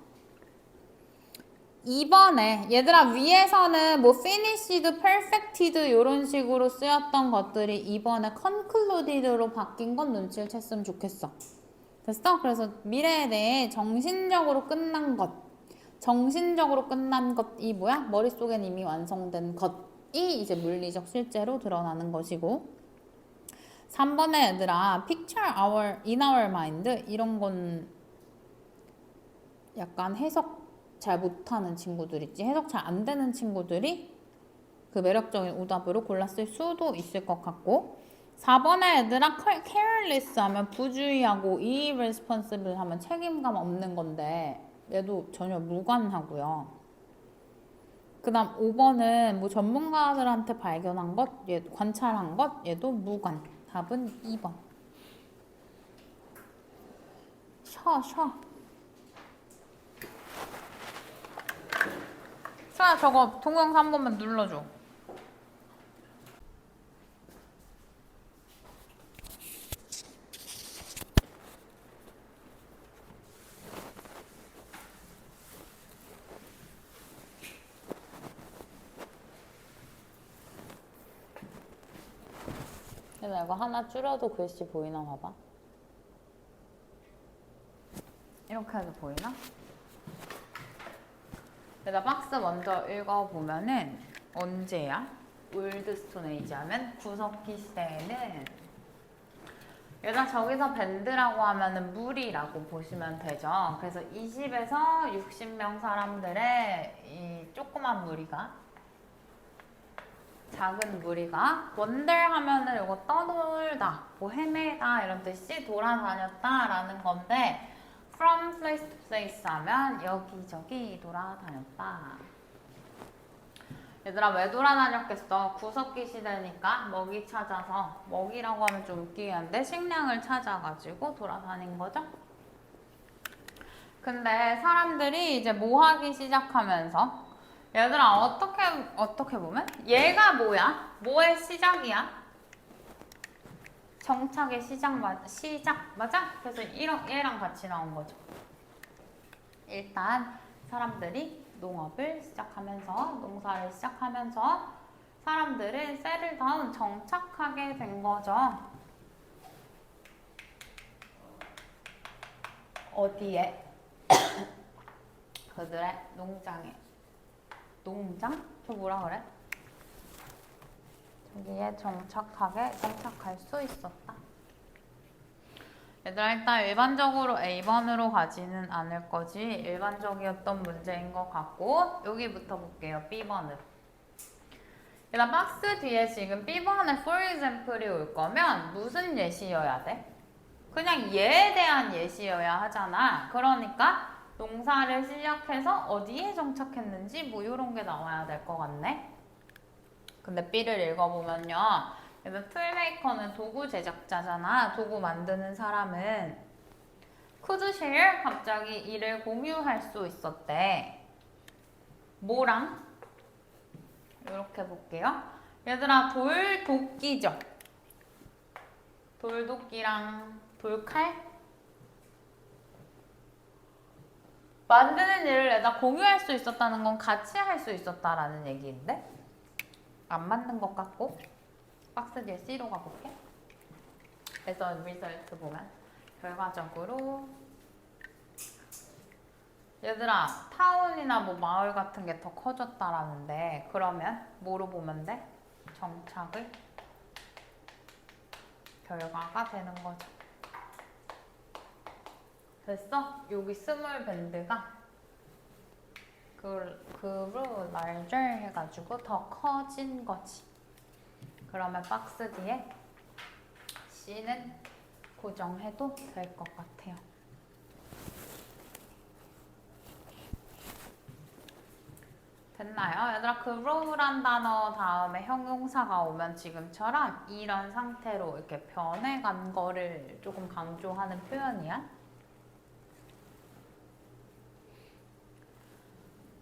A: 2번에 얘들아 위에서는 뭐 finished, perfected 이런 식으로 쓰였던 것들이 2번에 concluded로 바뀐 건 눈치를 챘으면 좋겠어. 됐어? 그래서 미래에 대해 정신적으로 끝난 것이 뭐야? 머릿속엔 이미 완성된 것이 이제 물리적 실제로 드러나는 것이고 3번에 얘들아 picture in our mind 이런 건 약간 해석 잘 못하는 친구들 있지. 해석 잘 안 되는 친구들이 그 매력적인 오답으로 골랐을 수도 있을 것 같고 4번에 얘들아 careless 하면 부주의하고 irresponsible 하면 책임감 없는 건데 얘도 전혀 무관하고요. 그 다음 5번은 뭐 전문가들한테 발견한 것, 얘 관찰한 것, 얘도 무관. 답은 2번. 쉬어. 수아 저거 동영상 한 번만 눌러줘. 얘들아 이거 하나 줄여도 글씨 보이나 봐봐. 이렇게 해도 보이나? 얘들아 박스 먼저 읽어보면은 언제야? 올드스톤 에이지 하면 구석기 시대에는 얘들아 저기서 밴드라고 하면은 무리라고 보시면 되죠. 그래서 20에서 60명 사람들의 이 조그만 무리가 작은 무리가 원들 하면은 이거 떠돌다, 뭐 헤매다 이런 뜻이 돌아다녔다 라는 건데 from place to place 하면 여기저기 돌아다녔다. 얘들아 왜 돌아다녔겠어? 구석기 시대니까 먹이 찾아서 먹이라고 하면 좀 웃기긴 한데 식량을 찾아가지고 돌아다닌 거죠. 근데 사람들이 이제 뭐 하기 시작하면서 얘들아 어떻게 보면 얘가 뭐야? 뭐의 시작이야? 정착의 시작 맞아? 그래서 얘랑 같이 나온 거죠. 일단 사람들이 농사를 시작하면서 사람들은 세틀다운 정착하게 된 거죠. 어디에? 그들의 농장에. 농장? 저 뭐라 그래? 저기에 정착할 수 있었다. 얘들아 일단 일반적으로 A번으로 가지는 않을 거지. 일반적이었던 문제인 것 같고 여기부터 볼게요. B번으로. 얘들아 박스 뒤에 지금 B번에 for example이 올 거면 무슨 예시여야 돼? 그냥 얘에 대한 예시여야 하잖아. 그러니까 동사를 시작해서 어디에 정착했는지 뭐 이런 게 나와야 될 것 같네. 근데 B를 읽어보면요. 그래서 툴메이커는 도구 제작자잖아. 도구 만드는 사람은 could share 갑자기 일을 공유할 수 있었대. 뭐랑? 이렇게 볼게요. 얘들아 돌도끼죠. 돌도끼랑 돌칼? 만드는 일을 내가 공유할 수 있었다는 건 같이 할 수 있었다라는 얘기인데 안 맞는 것 같고 박스 뒤에 C로 가볼게. 그래서 리설트 보면 결과적으로 얘들아 타운이나 뭐 마을 같은 게 더 커졌다라는데 그러면 뭐로 보면 돼? 정착을 결과가 되는 거죠. 됐어? 여기 스몰 밴드가 그로 larger 해가지고 더 커진 거지. 그러면 박스 뒤에 C는 고정해도 될 것 같아요. 됐나요? 얘들아 grow란 단어 다음에 형용사가 오면 지금처럼 이런 상태로 이렇게 변해간 거를 조금 강조하는 표현이야.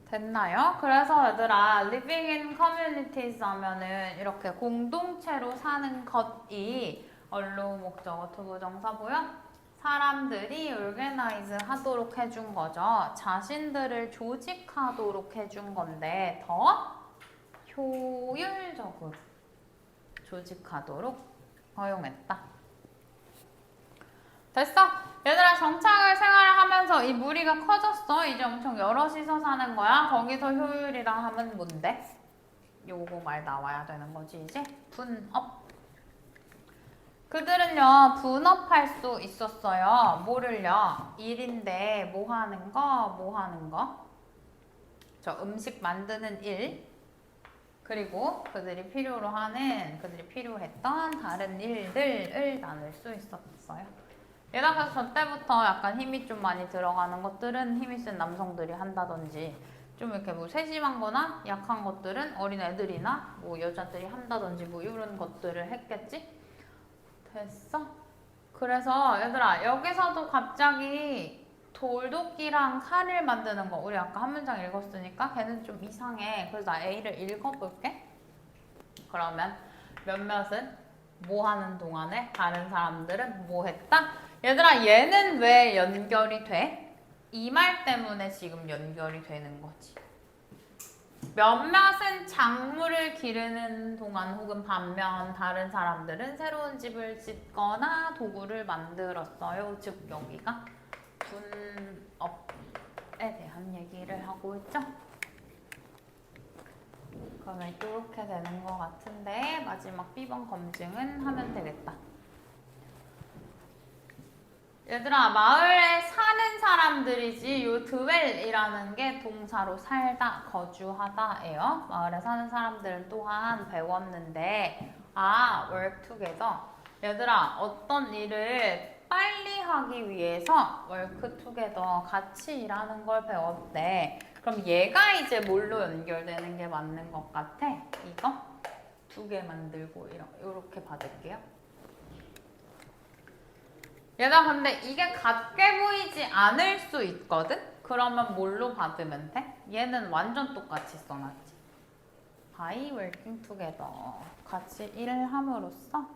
A: 됐나요? 그래서 얘들아 living in communities 하면은 이렇게 공동체로 사는 것이 언로 목적어 투부정사 보여? 사람들이 organize 하도록 해준 거죠. 자신들을 조직하도록 해준 건데 더 효율적으로 조직하도록 허용했다. 됐어? 얘들아 정착을 생활하면서 이 무리가 커졌어. 이제 엄청 여럿이서 사는 거야. 거기서 효율이라 하면 뭔데? 요거 말 나와야 되는 거지 이제. 분업. 그들은요 분업할 수 있었어요. 뭐를요? 일인데 뭐 하는 거? 저 음식 만드는 일. 그리고 그들이 필요했던 다른 일들을 나눌 수 있었어요. 게다가 저 때부터 약간 힘이 좀 많이 들어가는 것들은 힘이 센 남성들이 한다든지 좀 이렇게 뭐 세심한 거나 약한 것들은 어린 애들이나 뭐 여자들이 한다든지 뭐 이런 것들을 했겠지? 됐어? 그래서 얘들아 여기서도 갑자기 돌도끼랑 칼을 만드는 거 우리 아까 한 문장 읽었으니까 걔는 좀 이상해. 그래서 나 A를 읽어볼게. 그러면 몇몇은 뭐 하는 동안에 다른 사람들은 뭐 했다? 얘들아 얘는 왜 연결이 돼? 이 말 때문에 지금 연결이 되는 거지. 몇몇은 작물을 기르는 동안 혹은 반면 다른 사람들은 새로운 집을 짓거나 도구를 만들었어요. 즉 여기가 분업에 대한 얘기를 하고 있죠. 그러면 이렇게 되는 것 같은데 마지막 B번 검증은 하면 되겠다. 얘들아 마을에 사는 사람들이지 요 dwell이라는 게 동사로 살다, 거주하다예요. 마을에 사는 사람들은 또한 배웠는데 work together. 얘들아 어떤 일을 빨리 하기 위해서 work together 같이 일하는 걸 배웠대. 그럼 얘가 이제 뭘로 연결되는 게 맞는 것 같아? 이거 두 개 만들고 이렇게 받을게요. 얘가 근데 이게 같게 보이지 않을 수 있거든? 그러면 뭘로 받으면 돼? 얘는 완전 똑같이 써놨지. by working together. 같이 일을 함으로써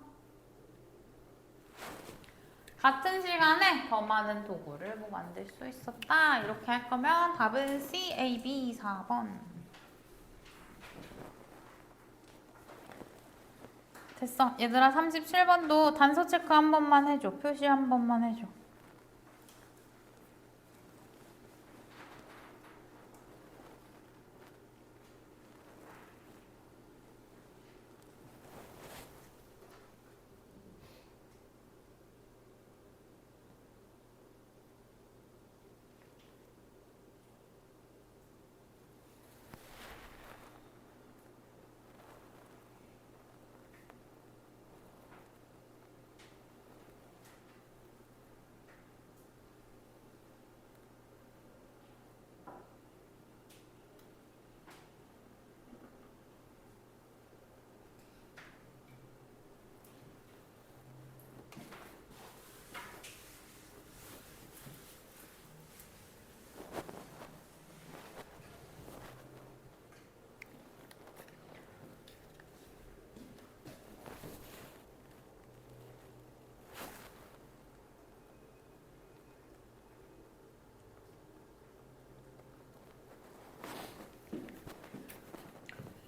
A: 같은 시간에 더 많은 도구를 뭐 만들 수 있었다. 이렇게 할 거면 답은 C, A, B 4번. 됐어. 얘들아 37번도 단서 체크 한 번만 해줘. 표시 한 번만 해줘.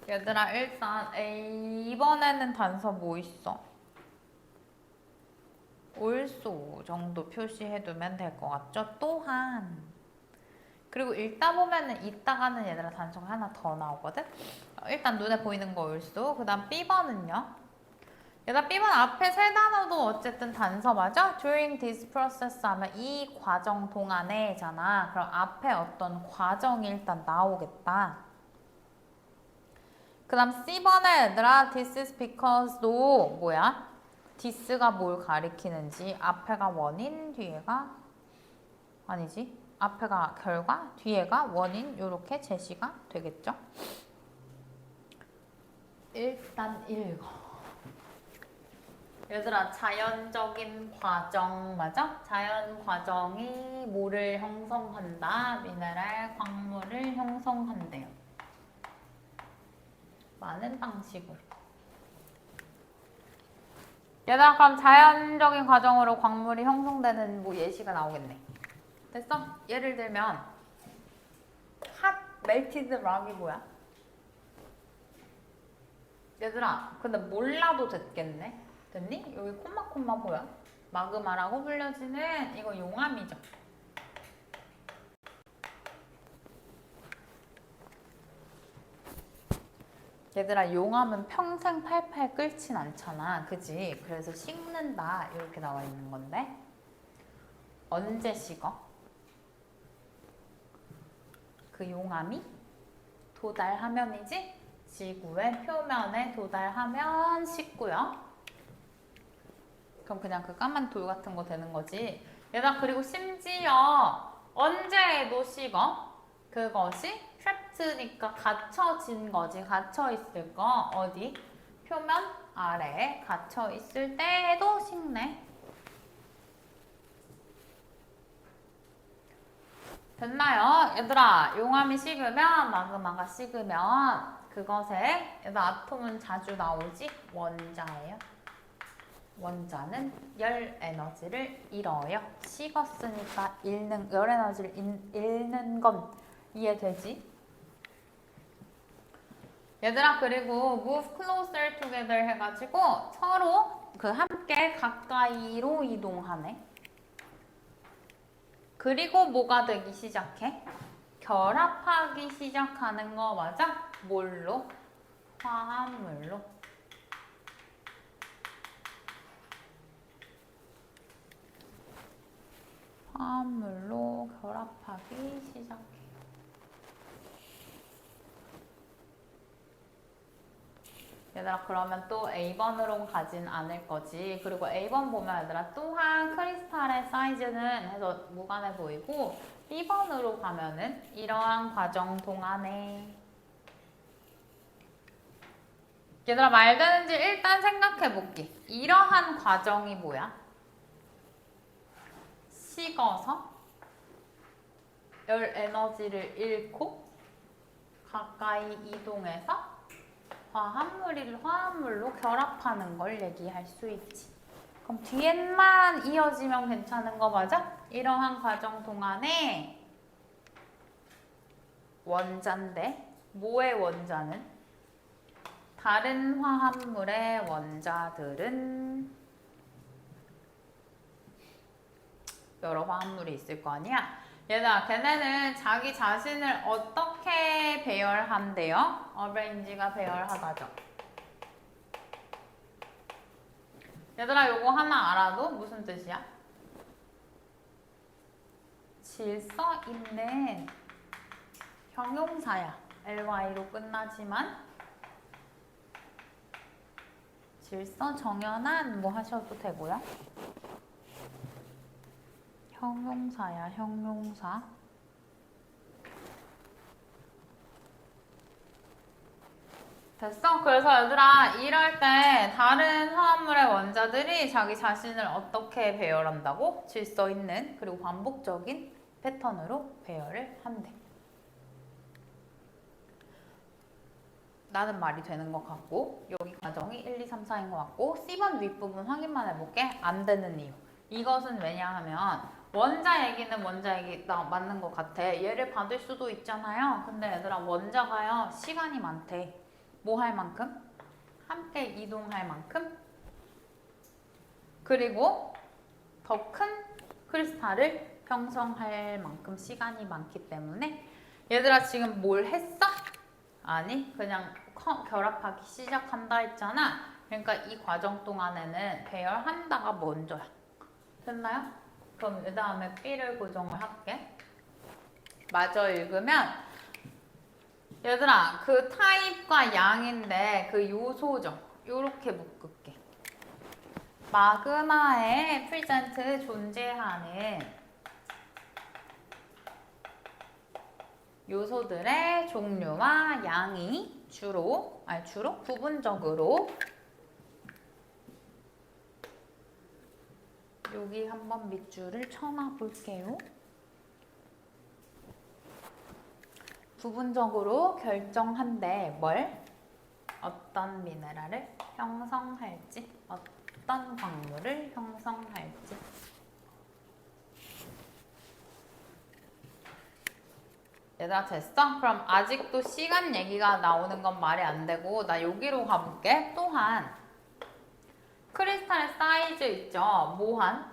A: 얘들아 일단 A번에는 단서 뭐 있어? 올소 정도 표시해두면 될 것 같죠? 또한 그리고 읽다 보면은 이따가는 얘들아 단서가 하나 더 나오거든? 일단 눈에 보이는 거 올소 그 다음 B번은요? 얘들아 B번 앞에 세 단어도 어쨌든 단서 맞아? During this process 하면 이 과정 동안에 잖아. 그럼 앞에 어떤 과정이 일단 나오겠다. 그 다음 C번에 얘들아 this is because도 뭐야? this가 뭘 가리키는지 앞에가 원인 뒤에가 아니지 앞에가 결과 뒤에가 원인 요렇게 제시가 되겠죠? 일단 읽어. 얘들아 자연적인 과정 맞아? 자연 과정이 뭐를 형성한다? 미네랄 광물을 형성한대요. 많은 방식으로. 얘들아 그럼 자연적인 과정으로 광물이 형성되는 뭐 예시가 나오겠네. 됐어? 예를 들면 핫 멜티드 락이 뭐야? 얘들아 근데 몰라도 됐겠네? 됐니? 여기 콤마 뭐야? 마그마라고 불려지는 이거 용암이죠. 얘들아 용암은 평생 팔팔 끓진 않잖아. 그지? 그래서 식는다 이렇게 나와 있는 건데 언제 식어? 그 용암이 도달하면이지? 지구의 표면에 도달하면 식고요. 그럼 그냥 그 까만 돌 같은 거 되는 거지. 얘들아 그리고 심지어 언제에도 식어? 그것이 trapped니까 갇혀진 거지. 갇혀 있을 거 어디? 표면 아래에 갇혀 있을 때에도 식네. 됐나요? 얘들아 용암이 식으면 마그마가 식으면 그것에 얘들아 아톰은 자주 나오지? 원자예요. 원자는 열 에너지를 잃어요. 식었으니까 열 에너지를 잃는 건 이해되지? 얘들아 그리고 move closer together 해가지고 서로 그 함께 가까이로 이동하네. 그리고 뭐가 되기 시작해? 결합하기 시작하는 거 맞아? 뭘로? 화합물로. 화합물로 결합하기 시작해. 얘들아 그러면 또 A번으로 가진 않을 거지. 그리고 A번 보면 얘들아 또한 크리스탈의 사이즈는 해서 무관해 보이고 B번으로 가면은 이러한 과정 동안에 얘들아 말 되는지 일단 생각해 볼게. 이러한 과정이 뭐야? 식어서 열 에너지를 잃고 가까이 이동해서 화합물로 결합하는 걸 얘기할 수 있지. 그럼 뒤엔만 이어지면 괜찮은 거 맞아? 이러한 과정 동안에 원자인데 뭐의 원자는? 다른 화합물의 원자들은 여러 화합물이 있을 거 아니야? 얘들아 걔네는 자기 자신을 어떻게 배열한대요? 어레인지가 배열하다죠. 얘들아 요거 하나 알아도 무슨 뜻이야? 질서 있는 형용사야. ly로 끝나지만 질서 정연한 뭐 하셔도 되고요. 형용사야, 형용사. 됐어? 그래서 얘들아 이럴 때 다른 화합물의 원자들이 자기 자신을 어떻게 배열한다고? 질서 있는 그리고 반복적인 패턴으로 배열을 한대. 나는 말이 되는 것 같고 여기 과정이 1, 2, 3, 4인 것 같고 C번 윗부분 확인만 해볼게. 안 되는 이유. 이것은 왜냐하면 원자 얘기는 원자 얘기 맞는 것 같아. 얘를 받을 수도 있잖아요. 근데 얘들아 원자가요 시간이 많대. 뭐 할 만큼? 함께 이동할 만큼? 그리고 더 큰 크리스탈을 형성할 만큼 시간이 많기 때문에 얘들아 지금 뭘 했어? 아니 그냥 결합하기 시작한다 했잖아. 그러니까 이 과정 동안에는 배열한다가 먼저야. 됐나요? 그럼 그 다음에 B를 고정을 할게. 마저 읽으면 얘들아 그 타입과 양인데 그 요소죠. 요렇게 묶을게. 마그마에 프리젠트 존재하는 요소들의 종류와 양이 주로 부분적으로 여기 한번 밑줄을 쳐놔 볼게요. 부분적으로 결정한대. 뭘? 어떤 미네랄을 형성할지, 어떤 광물을 형성할지. 얘들아 됐어? 그럼 아직도 시간 얘기가 나오는 건 말이 안 되고 나 여기로 가볼게. 또한 크리스탈의 사이즈 있죠? 모한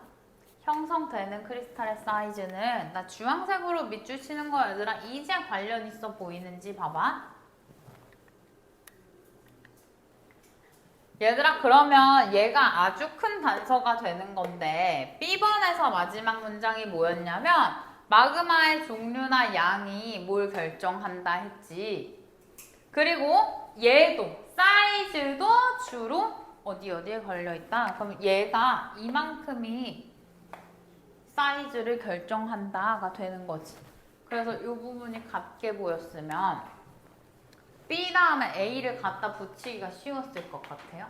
A: 형성되는 크리스탈의 사이즈는 나 주황색으로 밑줄 치는 거 얘들아 이제 관련 있어 보이는지 봐봐. 얘들아 그러면 얘가 아주 큰 단서가 되는 건데 B번에서 마지막 문장이 뭐였냐면 마그마의 종류나 양이 뭘 결정한다 했지. 그리고 얘도 사이즈도 주로 어디에 걸려있다. 그럼 얘가 이만큼이 사이즈를 결정한다가 되는 거지. 그래서 이 부분이 같게 보였으면 B 다음에 A를 갖다 붙이기가 쉬웠을 것 같아요.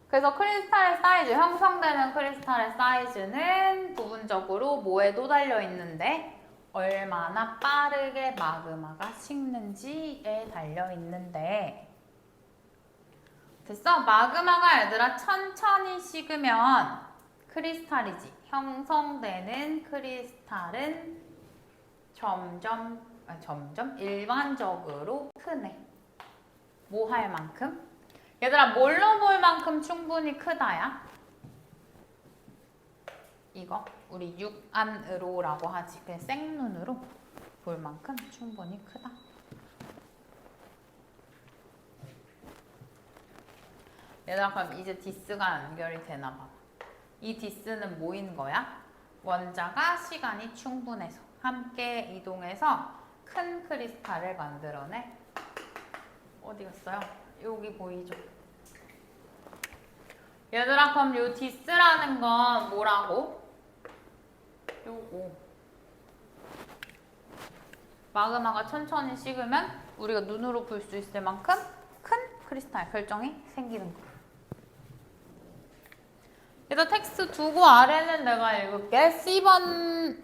A: 그래서 크리스탈의 사이즈, 형성되는 크리스탈의 사이즈는 부분적으로 뭐에도 달려있는데 얼마나 빠르게 마그마가 식는지에 달려있는데 됐어? 마그마가 얘들아 천천히 식으면 크리스탈이지. 형성되는 크리스탈은 점점 일반적으로 크네. 뭐 할 만큼? 얘들아 뭘로 볼 만큼 충분히 크다야? 이거 우리 육안으로라고 하지. 그냥 생눈으로 볼 만큼 충분히 크다. 얘들아 그럼 이제 디스가 연결이 되나 봐. 이 디스는 뭐인 거야? 원자가 시간이 충분해서 함께 이동해서 큰 크리스탈을 만들어내. 어디 갔어요? 여기 보이죠? 얘들아 그럼 요 디스라는 건 뭐라고? 요거 마그마가 천천히 식으면 우리가 눈으로 볼 수 있을 만큼 큰 크리스탈 결정이 생기는 거야. 얘들아 텍스트 두고 아래는 내가 읽을게. C번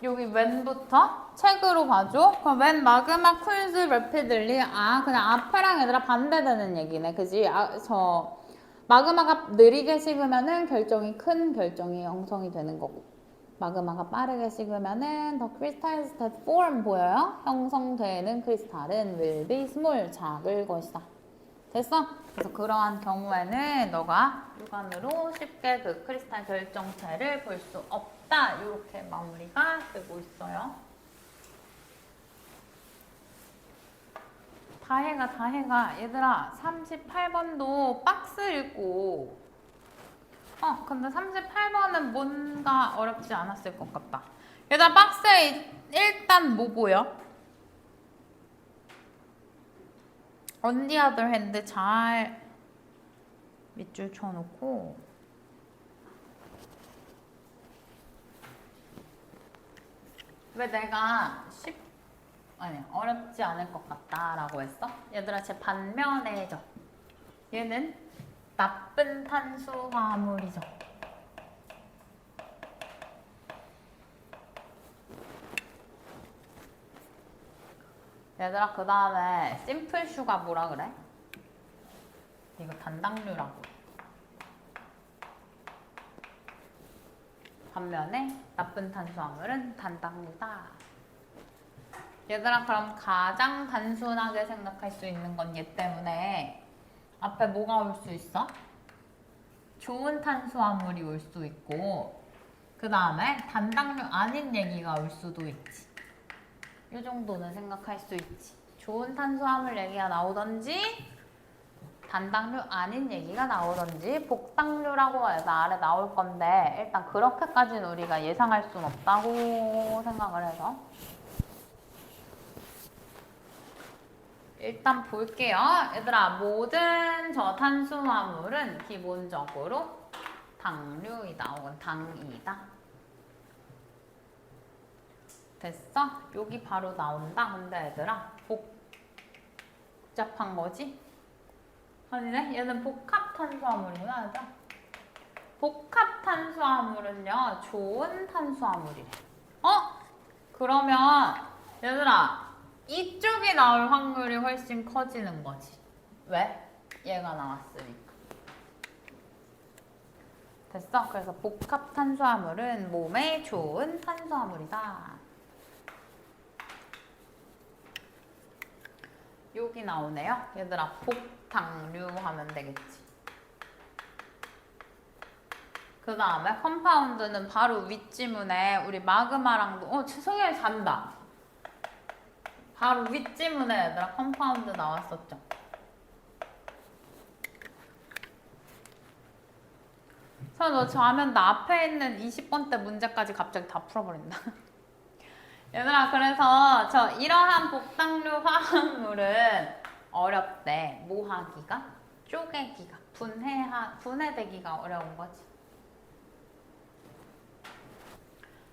A: 여기 when부터 책으로 봐줘. 그럼 when 마그마 cools rapidly. 그냥 앞에랑 얘들아 반대되는 얘기네. 그지? 마그마가 느리게 식으면은 큰 결정이 형성이 되는 거고. 마그마가 빠르게 식으면은 the crystals that form 보여요? 형성되는 크리스탈은 will be small. 작을 것이다. 됐어? 그래서 그러한 경우에는 너가 육안으로 쉽게 그 크리스탈 결정체를 볼 수 없다. 이렇게 마무리가 되고 있어요. 다 해가. 얘들아 38번도 박스 읽고 근데 38번은 뭔가 어렵지 않았을 것 같다. 얘들아 박스에 일단 뭐 보여? On the other hand 잘 밑줄 쳐놓고 왜 내가 어렵지 않을 것 같다 라고 했어? 얘들아 제 반면에죠. 얘는 나쁜 탄수화물이죠. 얘들아 그 다음에 심플 슈가 뭐라 그래? 이거 단당류라고. 반면에 나쁜 탄수화물은 단당류다. 얘들아 그럼 가장 단순하게 생각할 수 있는 건 얘 때문에 앞에 뭐가 올 수 있어? 좋은 탄수화물이 올 수 있고 그 다음에 단당류 아닌 얘기가 올 수도 있지. 이 정도는 생각할 수 있지. 좋은 탄수화물 얘기가 나오던지 단당류 아닌 얘기가 나오던지 복당류라고 해서 아래 나올 건데 일단 그렇게까지는 우리가 예상할 순 없다고 생각을 해서 일단 볼게요. 얘들아 모든 저탄수화물은 기본적으로 당류이다 혹은 당이다. 됐어? 여기 바로 나온다. 근데 얘들아 복잡한 거지? 아니네? 얘는 복합탄수화물이구나. 얘들아. 복합탄수화물은요 좋은 탄수화물이래. 그러면 얘들아 이쪽이 나올 확률이 훨씬 커지는 거지. 왜? 얘가 나왔으니까. 됐어? 그래서 복합탄수화물은 몸에 좋은 탄수화물이다. 여기 나오네요. 얘들아 복당류 하면 되겠지. 그 다음에 컴파운드는 바로 윗지문에 우리 마그마랑도 최성현이 잔다. 바로 윗지문에 얘들아 컴파운드 나왔었죠. 너 자면 나 앞에 있는 20번대 문제까지 갑자기 다 풀어버린다. 얘들아 그래서 이러한 복당류 화학물은 어렵대. 뭐 하기가? 쪼개기가. 분해되기가 어려운 거지.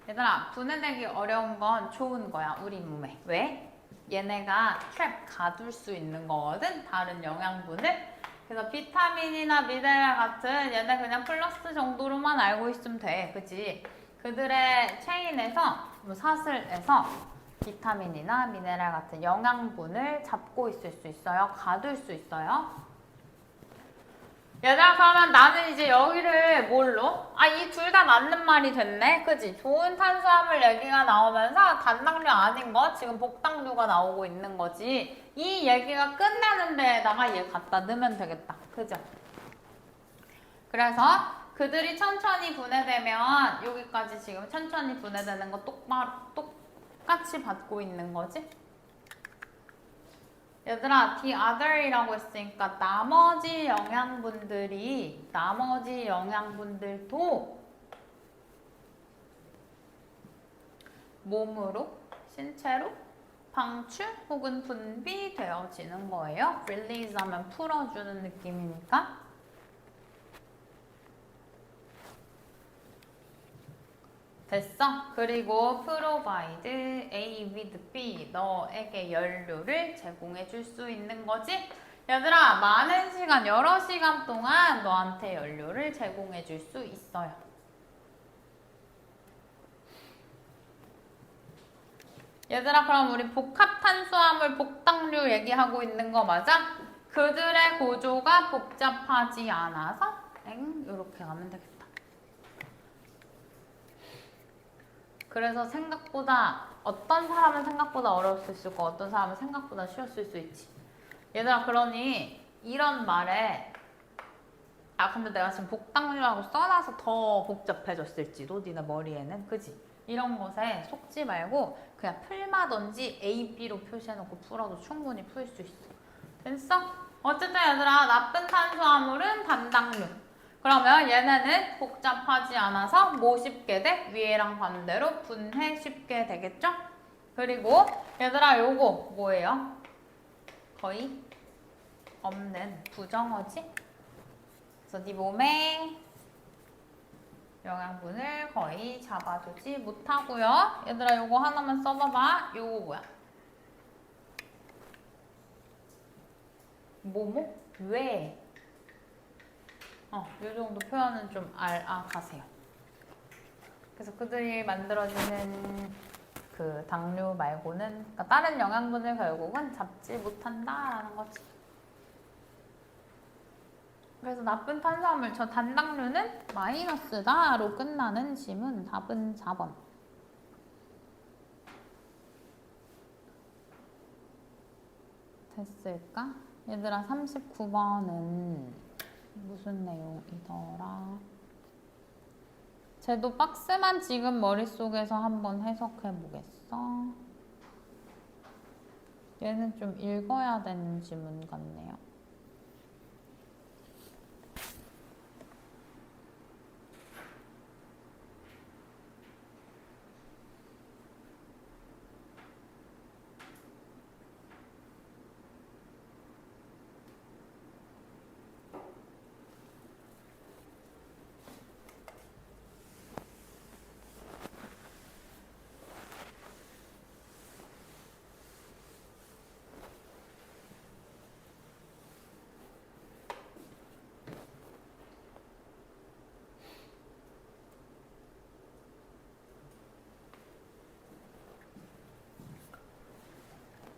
A: 얘들아 분해되기 어려운 건 좋은 거야 우리 몸에. 왜? 얘네가 트랩 가둘 수 있는 거거든. 다른 영양분을. 그래서 비타민이나 미네랄 같은 얘네 그냥 플러스 정도로만 알고 있으면 돼. 그치? 그들의 체인에서 사슬에서 비타민이나 미네랄 같은 영양분을 잡고 있을 수 있어요. 가둘 수 있어요. 얘들아 그러면 나는 이제 여기를 뭘로? 이 둘 다 맞는 말이 됐네. 그치? 좋은 탄수화물 얘기가 나오면서 단당류 아닌 거 지금 복당류가 나오고 있는 거지. 이 얘기가 끝나는 데에다가 얘 갖다 넣으면 되겠다. 그죠? 그래서 그들이 천천히 분해되면 여기까지 지금 천천히 분해되는 거 똑같이 받고 있는 거지. 얘들아 the other이라고 했으니까 나머지 영양분들도 몸으로, 신체로 방출 혹은 분비되어지는 거예요. release 하면 풀어주는 느낌이니까. 됐어? 그리고 provide A with B 너에게 연료를 제공해 줄 수 있는 거지? 얘들아 많은 시간, 여러 시간 동안 너한테 연료를 제공해 줄 수 있어요. 얘들아 그럼 우리 복합탄수화물 복당류 얘기하고 있는 거 맞아? 그들의 구조가 복잡하지 않아서 이렇게 가면 되겠다. 그래서 생각보다 어떤 사람은 생각보다 어려울 수 있을 거고 어떤 사람은 생각보다 쉬웠을 수 있지. 얘들아 그러니 이런 말에 근데 내가 지금 복당류라고 써놔서 더 복잡해졌을지도 니네 머리에는 그지? 이런 것에 속지 말고 그냥 풀마든지 A, B로 표시해놓고 풀어도 충분히 풀 수 있어. 됐어? 어쨌든 얘들아 나쁜 탄수화물은 단당류. 그러면 얘네는 복잡하지 않아서 뭐 쉽게 돼? 위에랑 반대로 분해 쉽게 되겠죠? 그리고 얘들아 요거 뭐예요? 거의 없는 부정어지? 그래서 네 몸에 영양분을 거의 잡아주지 못하고요. 얘들아 요거 하나만 써봐봐. 요거 뭐야? 뭐뭐? 왜? 이 정도 표현은 좀 가세요. 그래서 그들이 만들어지는 그 당류 말고는 그러니까 다른 영양분을 결국은 잡지 못한다라는 거지. 그래서 나쁜 탄수화물, 저 단당류는 마이너스다로 끝나는 지문 답은 4번. 됐을까? 얘들아 39번은 무슨 내용이더라? 쟤도 박스만 지금 머릿속에서 한번 해석해 보겠어. 얘는 좀 읽어야 되는 지문 같네요.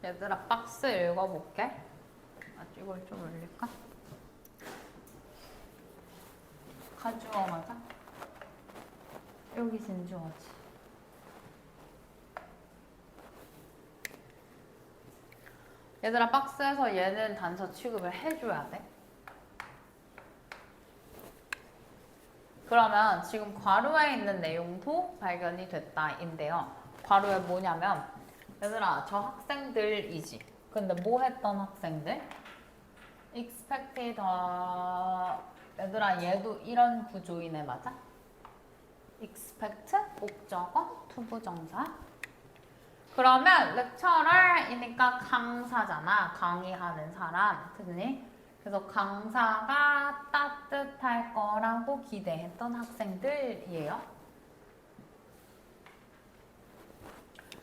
A: 얘들아 박스 읽어볼게. 이걸 좀 올릴까? 가주어 맞아? 여기 진주어지. 얘들아 박스에서 얘는 단서 취급을 해줘야 돼. 그러면 지금 괄호에 있는 내용도 발견이 됐다인데요. 괄호에 뭐냐면 얘들아 저 학생들이지. 근데 뭐 했던 학생들? expected 얘들아 얘도 이런 구조이네 맞아? expect 목적어 투부정사. 그러면 lecturer이니까 강사잖아. 강의하는 사람. 그치? 그래서 강사가 따뜻할 거라고 기대했던 학생들이에요.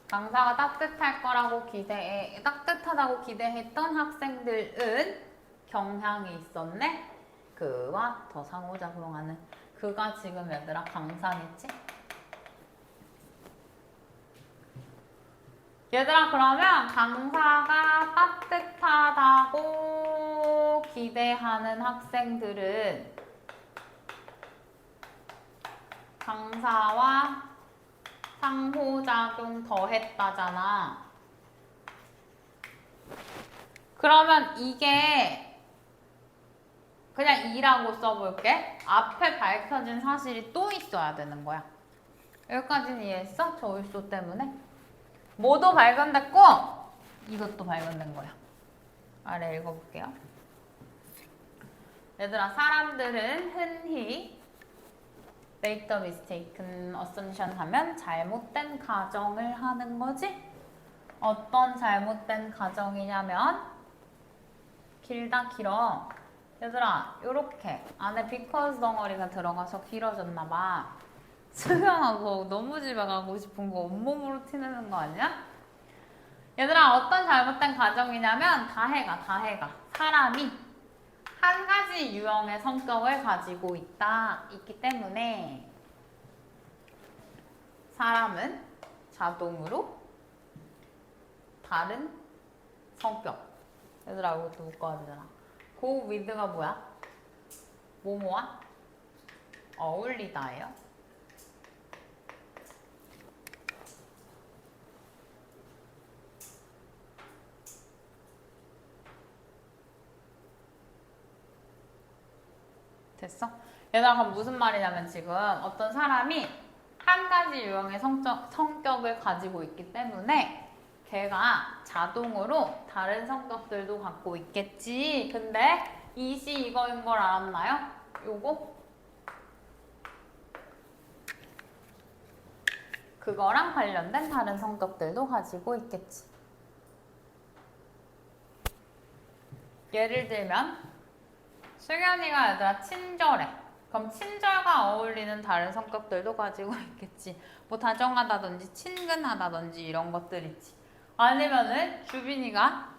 A: 강사가 따뜻할 거라고 따뜻하다고 기대했던 학생들은 경향이 있었네. 그와 더 상호작용하는. 그가 지금 얘들아 강사겠지? 얘들아 그러면 강사가 따뜻하다고 기대하는 학생들은 강사와 상호작용 더 했다잖아. 그러면 이게 그냥 2라고 써볼게. 앞에 밝혀진 사실이 또 있어야 되는 거야. 여기까지는 이해했어? 저 울소 때문에. 뭐도 발견됐고 이것도 발견된 거야. 아래 읽어볼게요. 얘들아 사람들은 흔히 make the mistaken assumption 하면 잘못된 가정을 하는 거지? 어떤 잘못된 가정이냐면 길다 길어. 얘들아 요렇게 안에 because 덩어리가 들어가서 길어졌나 봐. 수영하고 너무 집에 가고 싶은 거 온몸으로 티내는 거 아니야? 얘들아 어떤 잘못된 가정이냐면 다해가 사람이 한 가지 유형의 성격을 가지고 있기 때문에 사람은 자동으로 다른 성격. 얘들아 이것도 묶어야 되잖아. go with가 뭐야? 뭐뭐와? 어울리다예요. 됐어? 얘들아 그럼 무슨 말이냐면 지금 어떤 사람이 한 가지 유형의 성격을 가지고 있기 때문에 걔가 자동으로 다른 성격들도 갖고 있겠지. 근데 이시 이거인 걸 알았나요? 요거? 그거랑 관련된 다른 성격들도 가지고 있겠지. 예를 들면 수견이가 얘들아 친절해. 그럼 친절과 어울리는 다른 성격들도 가지고 있겠지. 뭐 다정하다든지 친근하다든지 이런 것들 있지. 아니면은 주빈이가